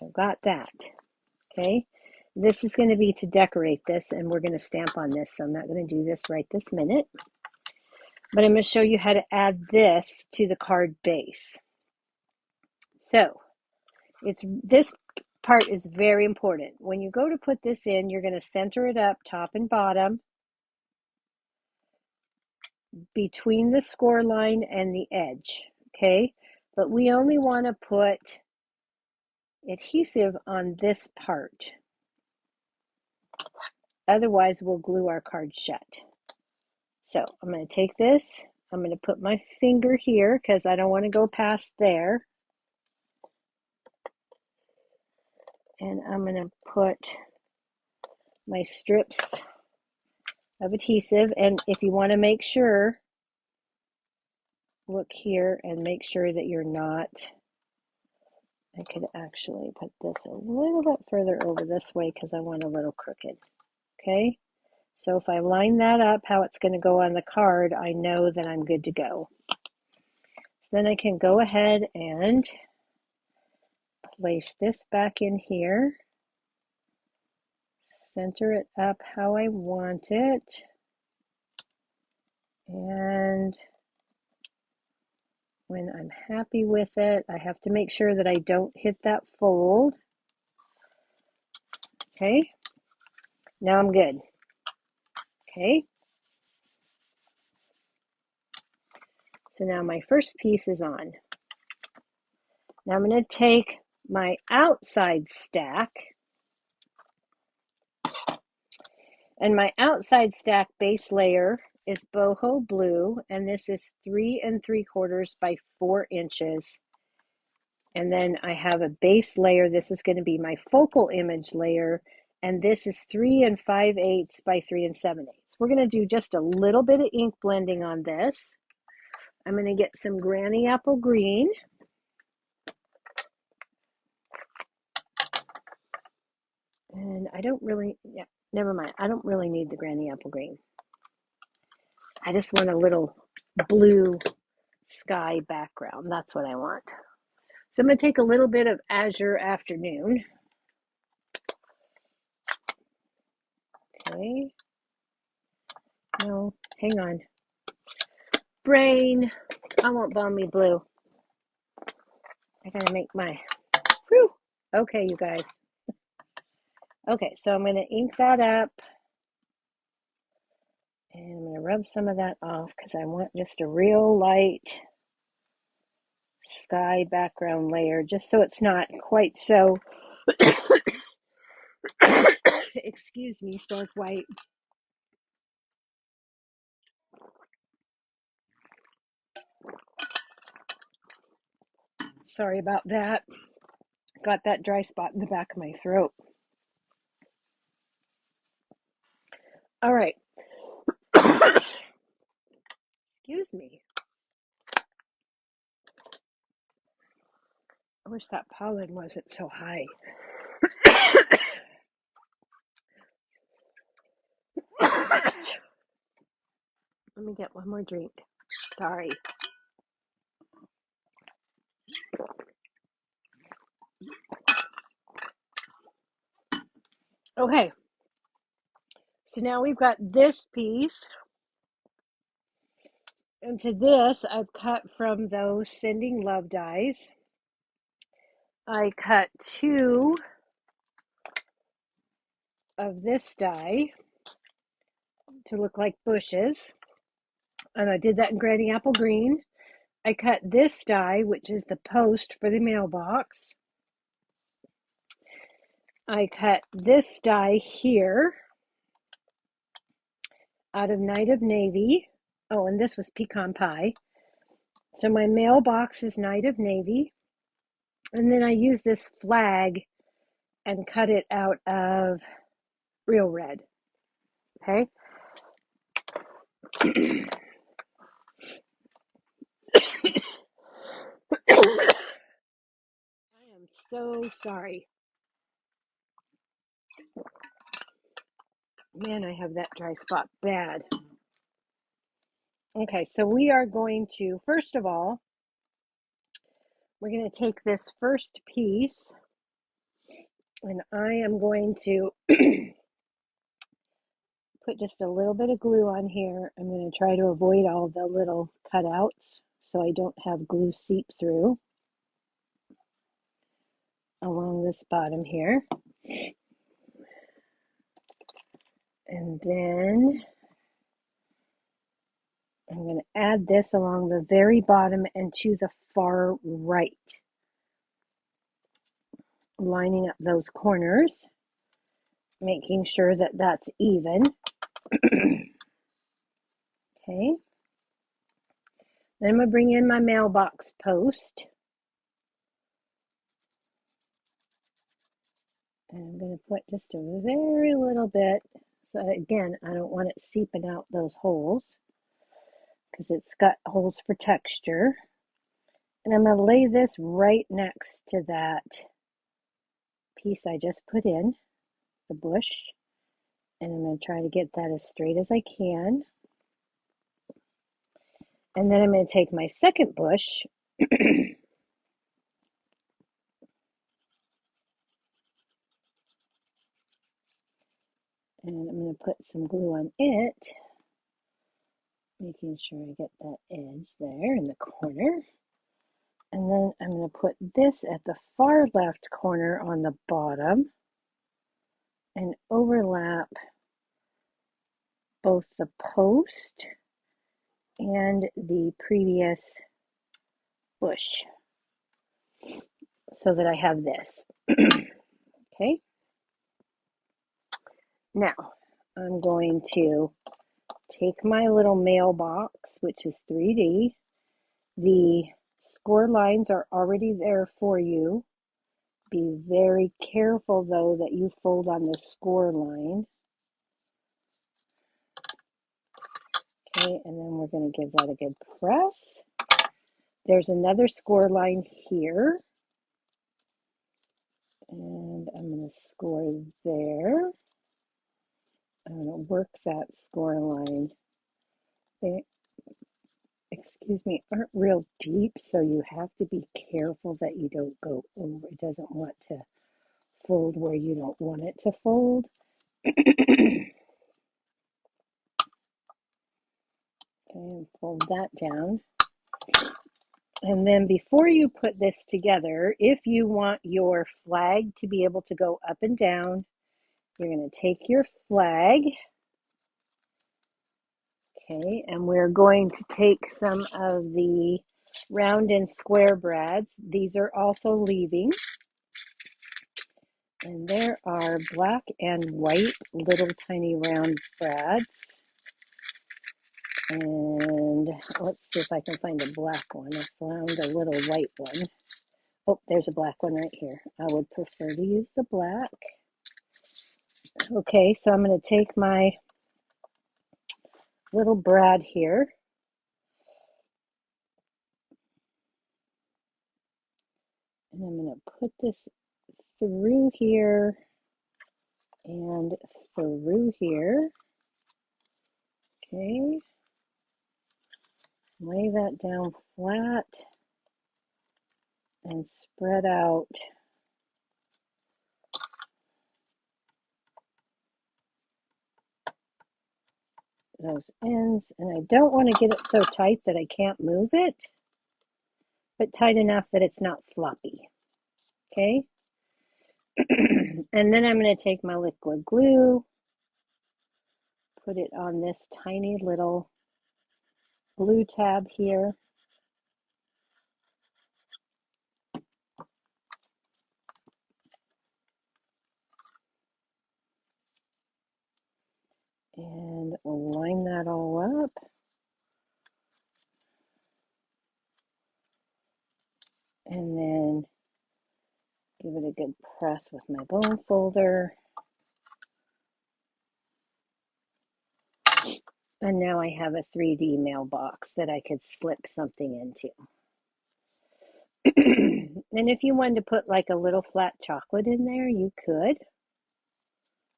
I've got that. Okay, this is going to be to decorate this, and we're going to stamp on this, so I'm not going to do this right this minute. But I'm going to show you how to add this to the card base. So, this part is very important. When you go to put this in, you're going to center it up top and bottom between the score line and the edge. Okay, but we only want to put adhesive on this part. Otherwise, we'll glue our card shut. So I'm going to take this, I'm going to put my finger here because I don't want to go past there. And I'm going to put my strips of adhesive. And if you want to make sure, look here and make sure that you're not, I could actually put this a little bit further over this way because I want a little crooked. Okay, so if I line that up how it's going to go on the card, I know that I'm good to go. Then I can go ahead and place this back in here, center it up how I want it, and when I'm happy with it, I have to make sure that I don't hit that fold. Okay, now I'm good. Okay, so now my first piece is on. Now I'm going to take my outside stack, and my outside stack base layer is boho blue, and this is 3 3/4 by 4 inches. And then I have a base layer. This is going to be my focal image layer, and this is 3 5/8 by 3 7/8. We're going to do just a little bit of ink blending on this. I'm going to get some Granny Apple Green. And I don't really, yeah, never mind. I don't really need the Granny Apple Green. I just want a little blue sky background. That's what I want. So I'm going to take a little bit of Azure Afternoon. Okay. No, hang on. Brain, I want balmy blue. I gotta make my, whew. Okay, you guys. Okay, so I'm gonna ink that up. And I'm gonna rub some of that off because I want just a real light sky background layer, just so it's not quite so, excuse me, stark white. Sorry about that. Got that dry spot in the back of my throat. All right. Excuse me. I wish that pollen wasn't so high. Let me get one more drink. Sorry. Okay. So now we've got this piece. And to this, I've cut from those Sending Love dies. I cut 2 of this die to look like bushes. And I did that in Granny Apple Green. I cut this die, which is the post for the mailbox. I cut this die here out of Night of Navy. Oh, and this was pecan pie. So my mailbox is Night of Navy. And then I use this flag and cut it out of Real Red. Okay. I am so sorry. Man, I have that dry spot bad. Okay, so we are going to, first of all, we're going to take this first piece, and I am going to put just a little bit of glue on here. I'm going to try to avoid all the little cutouts so I don't have glue seep through along this bottom here. And then I'm going to add this along the very bottom and to the far right, lining up those corners, making sure that that's even. Okay. Then I'm going to bring in my mailbox post. And I'm going to put just a very little bit. So again, I don't want it seeping out those holes because it's got holes for texture. And I'm going to lay this right next to that piece I just put in, the bush. And I'm going to try to get that as straight as I can. And then I'm going to take my second bush and I'm going to put some glue on it, making sure I get that edge there in the corner. And then I'm going to put this at the far left corner on the bottom and overlap both the post and the previous bush so that I have this. Okay. Now I'm going to take my little mailbox, which is 3D. The score lines are already there for you. Be very careful though that you fold on the score line. Okay, and then we're going to give that a good press. There's another score line here. And I'm going to score there. I'm going to work that score line. They, excuse me, aren't real deep, so you have to be careful that you don't go over. It doesn't want to fold where you don't want it to fold. Okay, and fold that down. And then before you put this together, if you want your flag to be able to go up and down, you're going to take your flag. Okay, and we're going to take some of the round and square brads. These are also leaving. And there are black and white little tiny round brads. And let's see if I can find a black one. I found a little white one. Oh, there's a black one right here. I would prefer to use the black. Okay, so I'm going to take my little brad here. And I'm going to put this through here and through here. Okay. Lay that down flat and spread out those ends. And I don't want to get it so tight that I can't move it, but tight enough that it's not floppy. Okay. And then I'm going to take my liquid glue, put it on this tiny little glue tab here. And line that all up. And then give it a good press with my bone folder. And now I have a 3D mailbox that I could slip something into. And if you wanted to put like a little flat chocolate in there, you could.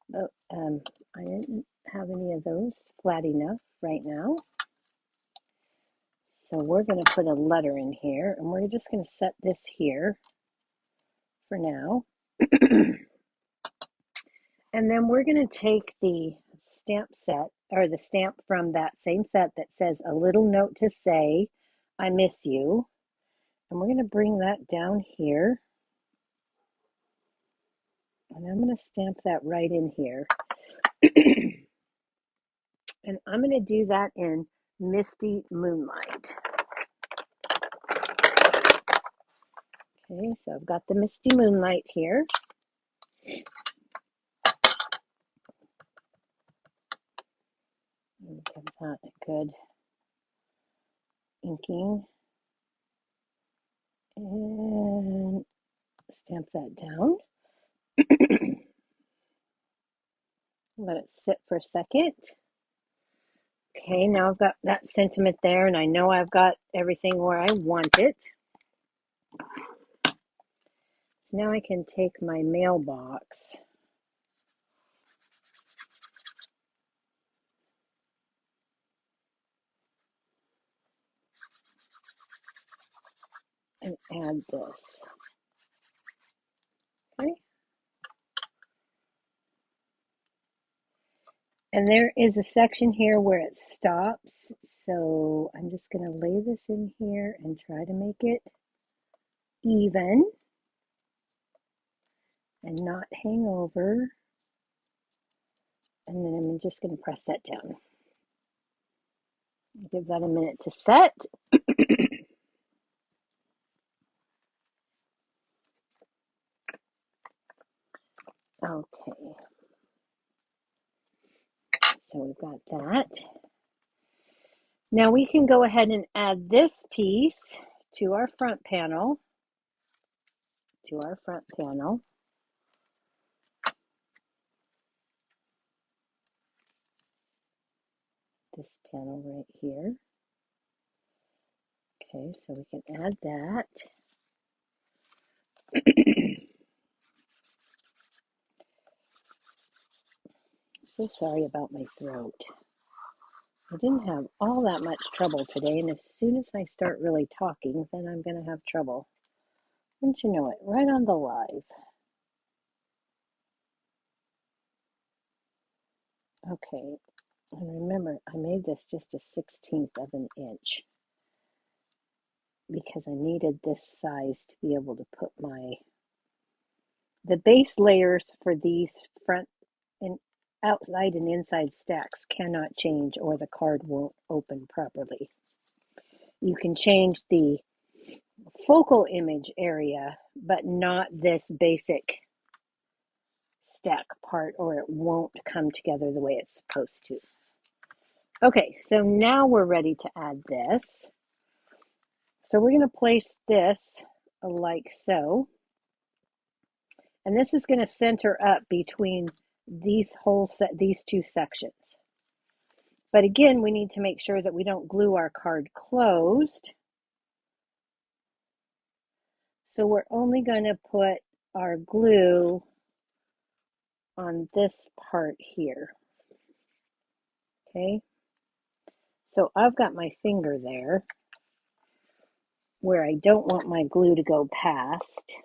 But I didn't have any of those flat enough right now. So we're going to put a letter in here, and we're just going to set this here for now. And then we're going to take the stamp set, or the stamp from that same set that says a little note to say, I miss you. And we're going to bring that down here. And I'm going to stamp that right in here. And I'm going to do that in Misty Moonlight. Okay, so I've got the Misty Moonlight here. Give that a good inking. And stamp that down. Let it sit for a second. Okay, now I've got that sentiment there, and I know I've got everything where I want it. So now I can take my mailbox and add this. Okay. And there is a section here where it stops, so I'm just going to lay this in here and try to make it even and not hang over. And then I'm just going to press that down. Give that a minute to set. Okay, so we've got that. Now we can go ahead and add this piece to our front panel. This panel right here. Okay, so we can add that. So sorry about my throat. I didn't have all that much trouble today, and as soon as I start really talking, then I'm going to have trouble. Don't you know it? Right on the live. Okay, and remember, I made this just a 1/16 of an inch because I needed this size to be able to put the base layers for these front and outside and inside stacks cannot change or the card won't open properly. You can change the focal image area, but not this basic stack part, or it won't come together the way it's supposed to. Okay, so now we're ready to add this. So we're going to place this like so. And this is going to center up between these two sections. But again, we need to make sure that we don't glue our card closed. So we're only going to put our glue on this part here. Okay, so I've got my finger there where I don't want my glue to go past.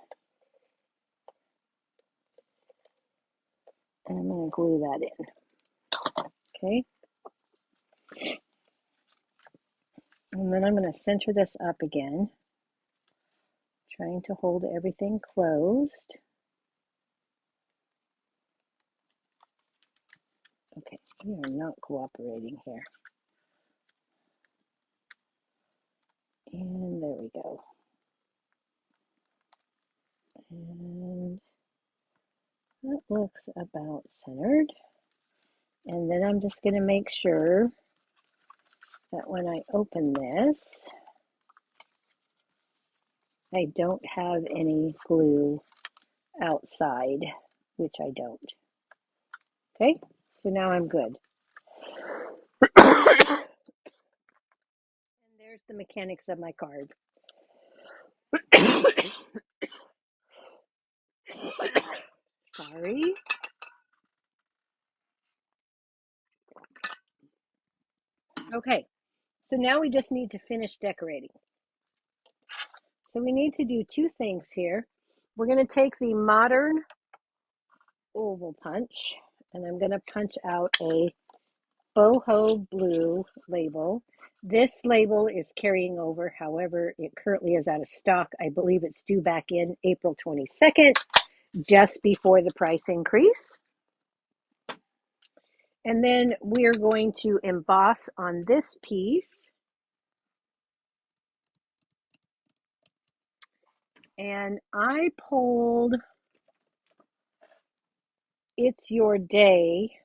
And I'm going to glue that in. Okay. And then I'm going to center this up again, trying to hold everything closed. Okay, we are not cooperating here. And there we go. And that looks about centered. And then I'm just going to make sure that when I open this, I don't have any glue outside, which I don't. Okay, so now I'm good. And there's the mechanics of my card. Sorry. Okay, so now we just need to finish decorating. So we need to do two things here. We're going to take the modern oval punch, and I'm going to punch out a boho blue label. This label is carrying over, however, it currently is out of stock. I believe it's due back in April 22nd, just before the price increase. And then we're going to emboss on this piece. And I pulled It's Your Day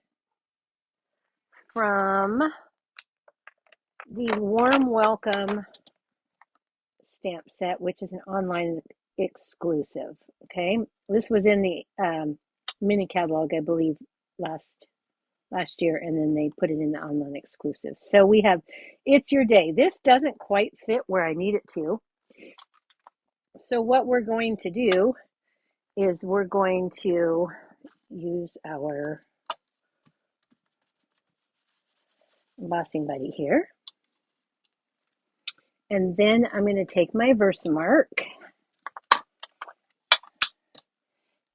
from the Warm Welcome stamp set, which is an online exclusive. Okay, this was in the mini catalog, I believe, last year, and then they put it in the online exclusive. So we have It's Your Day. This doesn't quite fit where I need it to. So what we're going to do is we're going to use our embossing buddy here. And then I'm going to take my Versamark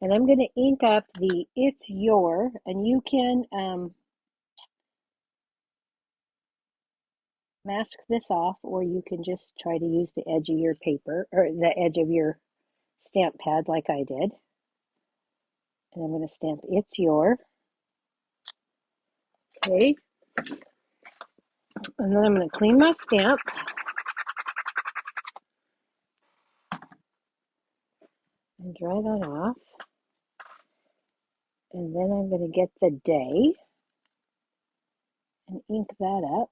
and I'm going to ink up the It's Your, and you can mask this off, or you can just try to use the edge of your paper, or the edge of your stamp pad like I did. And I'm going to stamp It's Your. Okay. And then I'm going to clean my stamp. And dry that off. And then I'm going to get the day and ink that up.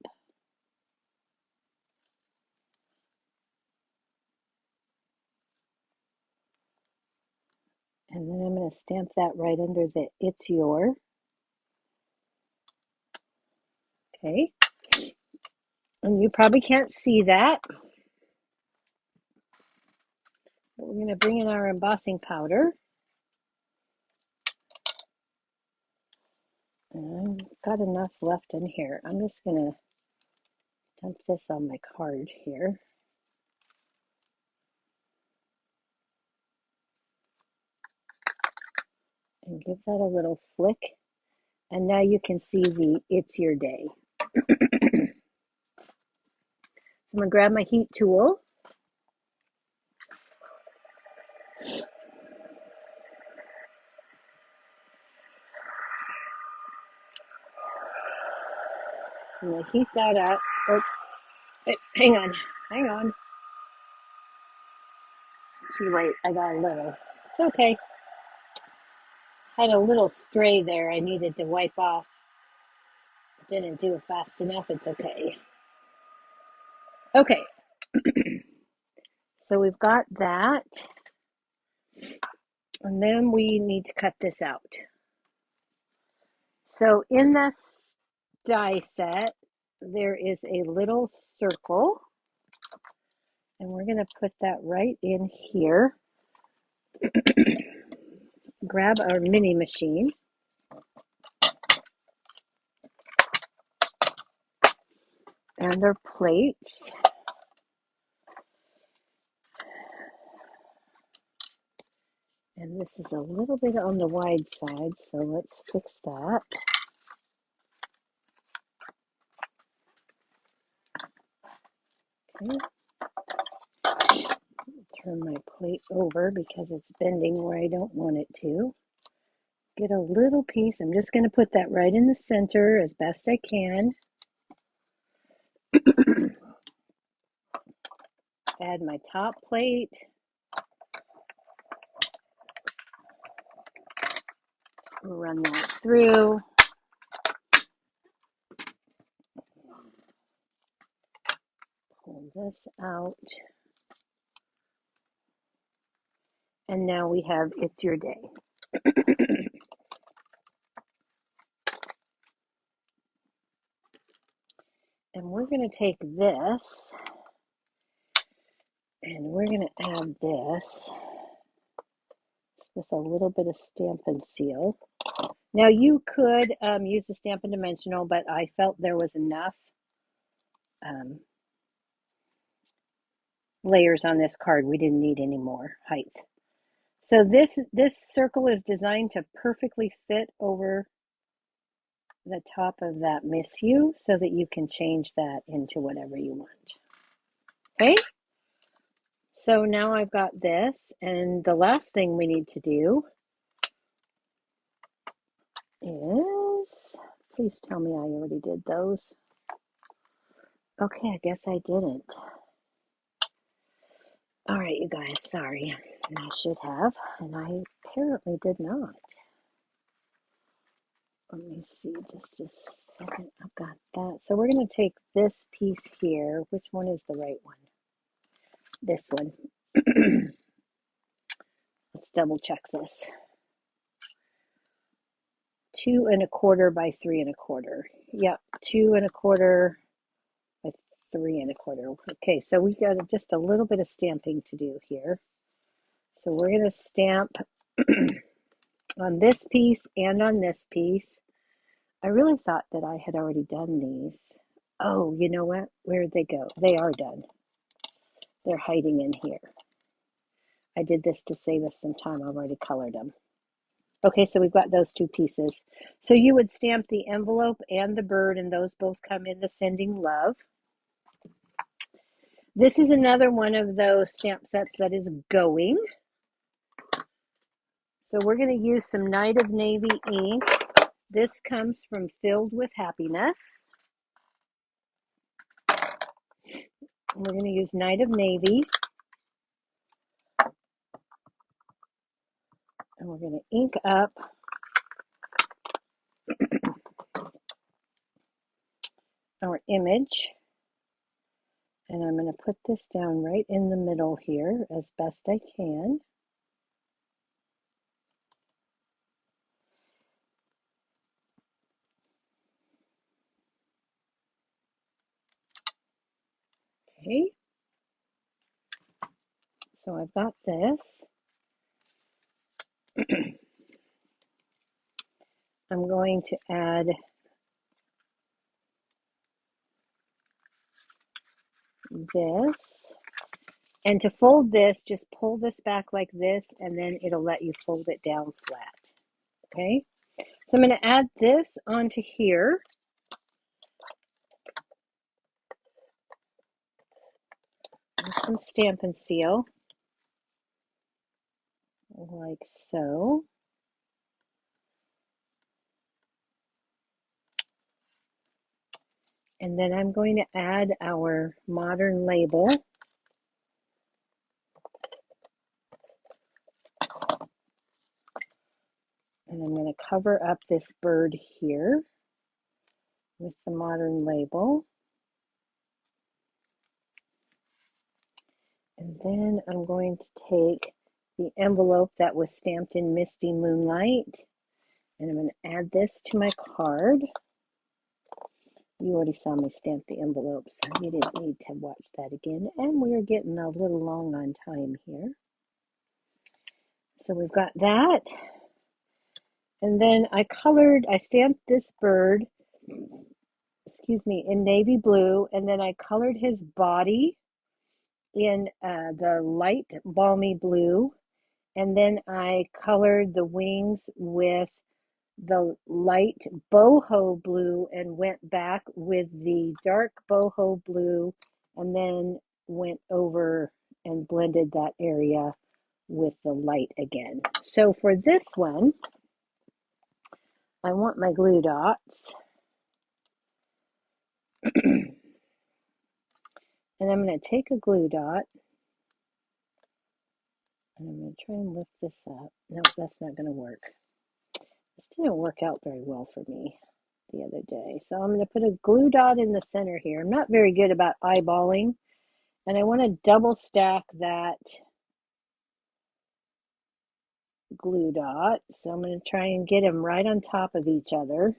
And then I'm going to stamp that right under the It's Your. Okay. And you probably can't see that. But we're going to bring in our embossing powder. And I've got enough left in here. I'm just going to dump this on my card here. And give that a little flick. And now you can see the It's Your Day. So I'm going to grab my heat tool. I'm going to heat that up. Oh, hang on. Too late. I got a little. It's okay. Had a little stray there I needed to wipe off. Didn't do it fast enough. It's okay. Okay. So we've got that. And then we need to cut this out. So in this die set, there is a little circle. And we're going to put that right in here. Grab our mini machine. And our plates. And this is a little bit on the wide side, so let's fix that. Okay. Turn my plate over because it's bending where I don't want it to. Get a little piece. I'm just going to put that right in the center as best I can. Add my top plate. Run that through. Pull this out. And now we have It's Your Day. And we're going to take this and we're going to add this with a little bit of Stampin' Seal. Now you could use the Stampin' Dimensional, but I felt there was enough layers on this card. We didn't need any more height. So this circle is designed to perfectly fit over the top of that Miss You so that you can change that into whatever you want. Okay? So now I've got this, and the last thing we need to do is, please tell me I already did those. Okay, I guess I didn't. All right, you guys, sorry. I should have, and I apparently did not. Let me see, just a second. I've got that. So we're going to take this piece here. Which one is the right one? This one. Let's double check this. 2 1/4 by 3 1/4. Yep, 2 1/4 by 3 1/4. Okay, so we got just a little bit of stamping to do here. So we're going to stamp on this piece and on this piece. I really thought that I had already done these. Oh, you know what? Where'd they go? They are done. They're hiding in here. I did this to save us some time. I've already colored them. Okay, so we've got those two pieces. So you would stamp the envelope and the bird, and those both come in the Sending Love. This is another one of those stamp sets that is going. So we're going to use some Night of Navy ink. This comes from Filled with Happiness. We're going to use Night of Navy. And we're going to ink up our image. And I'm going to put this down right in the middle here as best I can. Okay. So I've got this. I'm going to add this. And to fold this, just pull this back like this, and then it'll let you fold it down flat. Okay? So I'm going to add this onto here. With some Stampin' Seal. Like so. And then I'm going to add our modern label. And I'm going to cover up this bird here with the modern label. And then I'm going to take the envelope that was stamped in Misty Moonlight, and I'm going to add this to my card. You already saw me stamp the envelope, so you didn't need to watch that again. And we're getting a little long on time here. So we've got that. And then I stamped this bird, in navy blue, and then I colored his body in the light balmy blue, and then I colored the wings with the light boho blue and went back with the dark boho blue, and then went over and blended that area with the light again. So for this one, I want my glue dots. And I'm going to take a glue dot, and I'm going to try and lift this up. No, that's not going to work. This didn't work out very well for me the other day. So I'm going to put a glue dot in the center here. I'm not very good about eyeballing, and I want to double stack that glue dot. So I'm going to try and get them right on top of each other.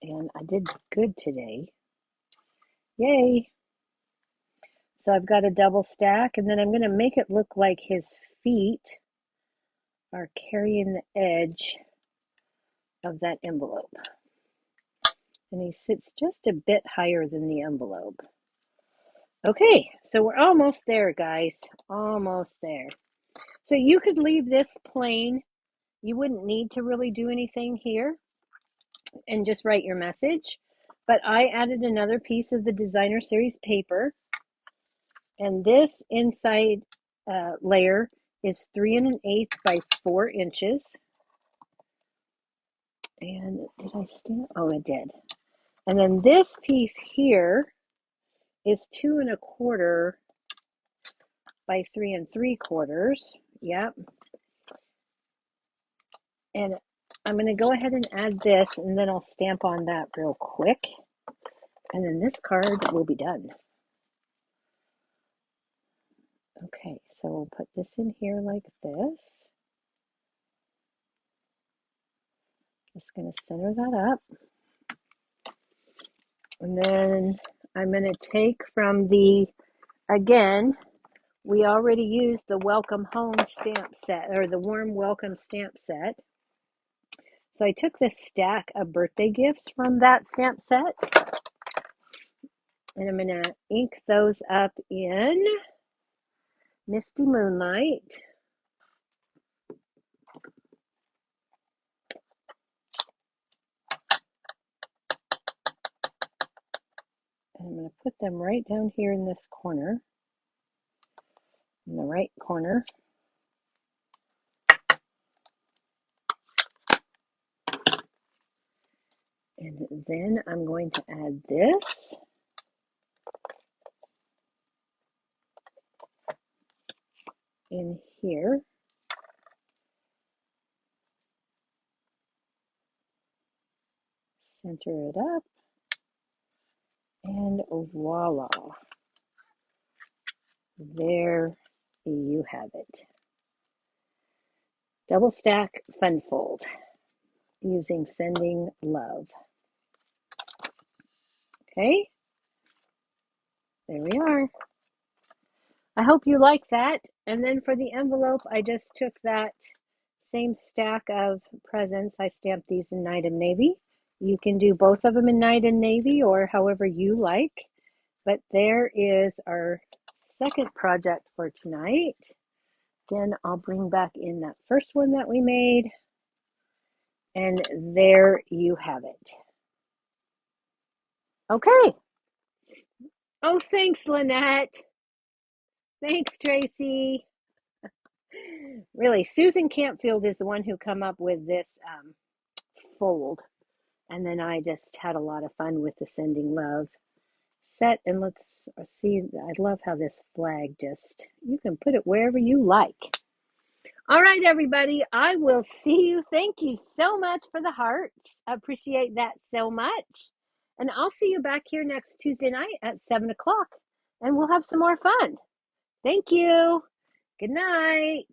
And I did good today. Yay! So I've got a double stack, and then I'm going to make it look like his feet are carrying the edge of that envelope. And he sits just a bit higher than the envelope. Okay, so we're almost there, guys. Almost there. So you could leave this plain. You wouldn't need to really do anything here and just write your message. But I added another piece of the Designer Series paper. And this inside layer is 3 1/8 by 4 inches. And did I stamp? Oh, I did. And then this piece here is 2 1/4 by 3 3/4. Yep. And I'm going to go ahead and add this, and then I'll stamp on that real quick. And then this card will be done. Okay, so we'll put this in here like this. Just going to center that up. And then I'm going to take from the, again, we already used the Welcome Home stamp set, or the Warm Welcome stamp set. So I took this stack of birthday gifts from that stamp set, and I'm going to ink those up in Misty Moonlight. And I'm going to put them right down here in this corner, in the right corner. And then I'm going to add this. In here. Center it up. And voila. There you have it. Double stack fun fold using Sending Love. Okay, there we are. I hope you like that. And then for the envelope, I just took that same stack of presents. I stamped these in Night and Navy. You can do both of them in Night and Navy or however you like. But there is our second project for tonight. Again, I'll bring back in that first one that we made. And there you have it. Okay. Oh, thanks, Lynette. Thanks, Tracy. Really, Susan Campfield is the one who come up with this fold. And then I just had a lot of fun with the Sending Love set. And let's see, I love how this flag just, you can put it wherever you like. All right, everybody, I will see you. Thank you so much for the hearts. I appreciate that so much. And I'll see you back here next Tuesday night at 7 o'clock. And we'll have some more fun. Thank you. Good night.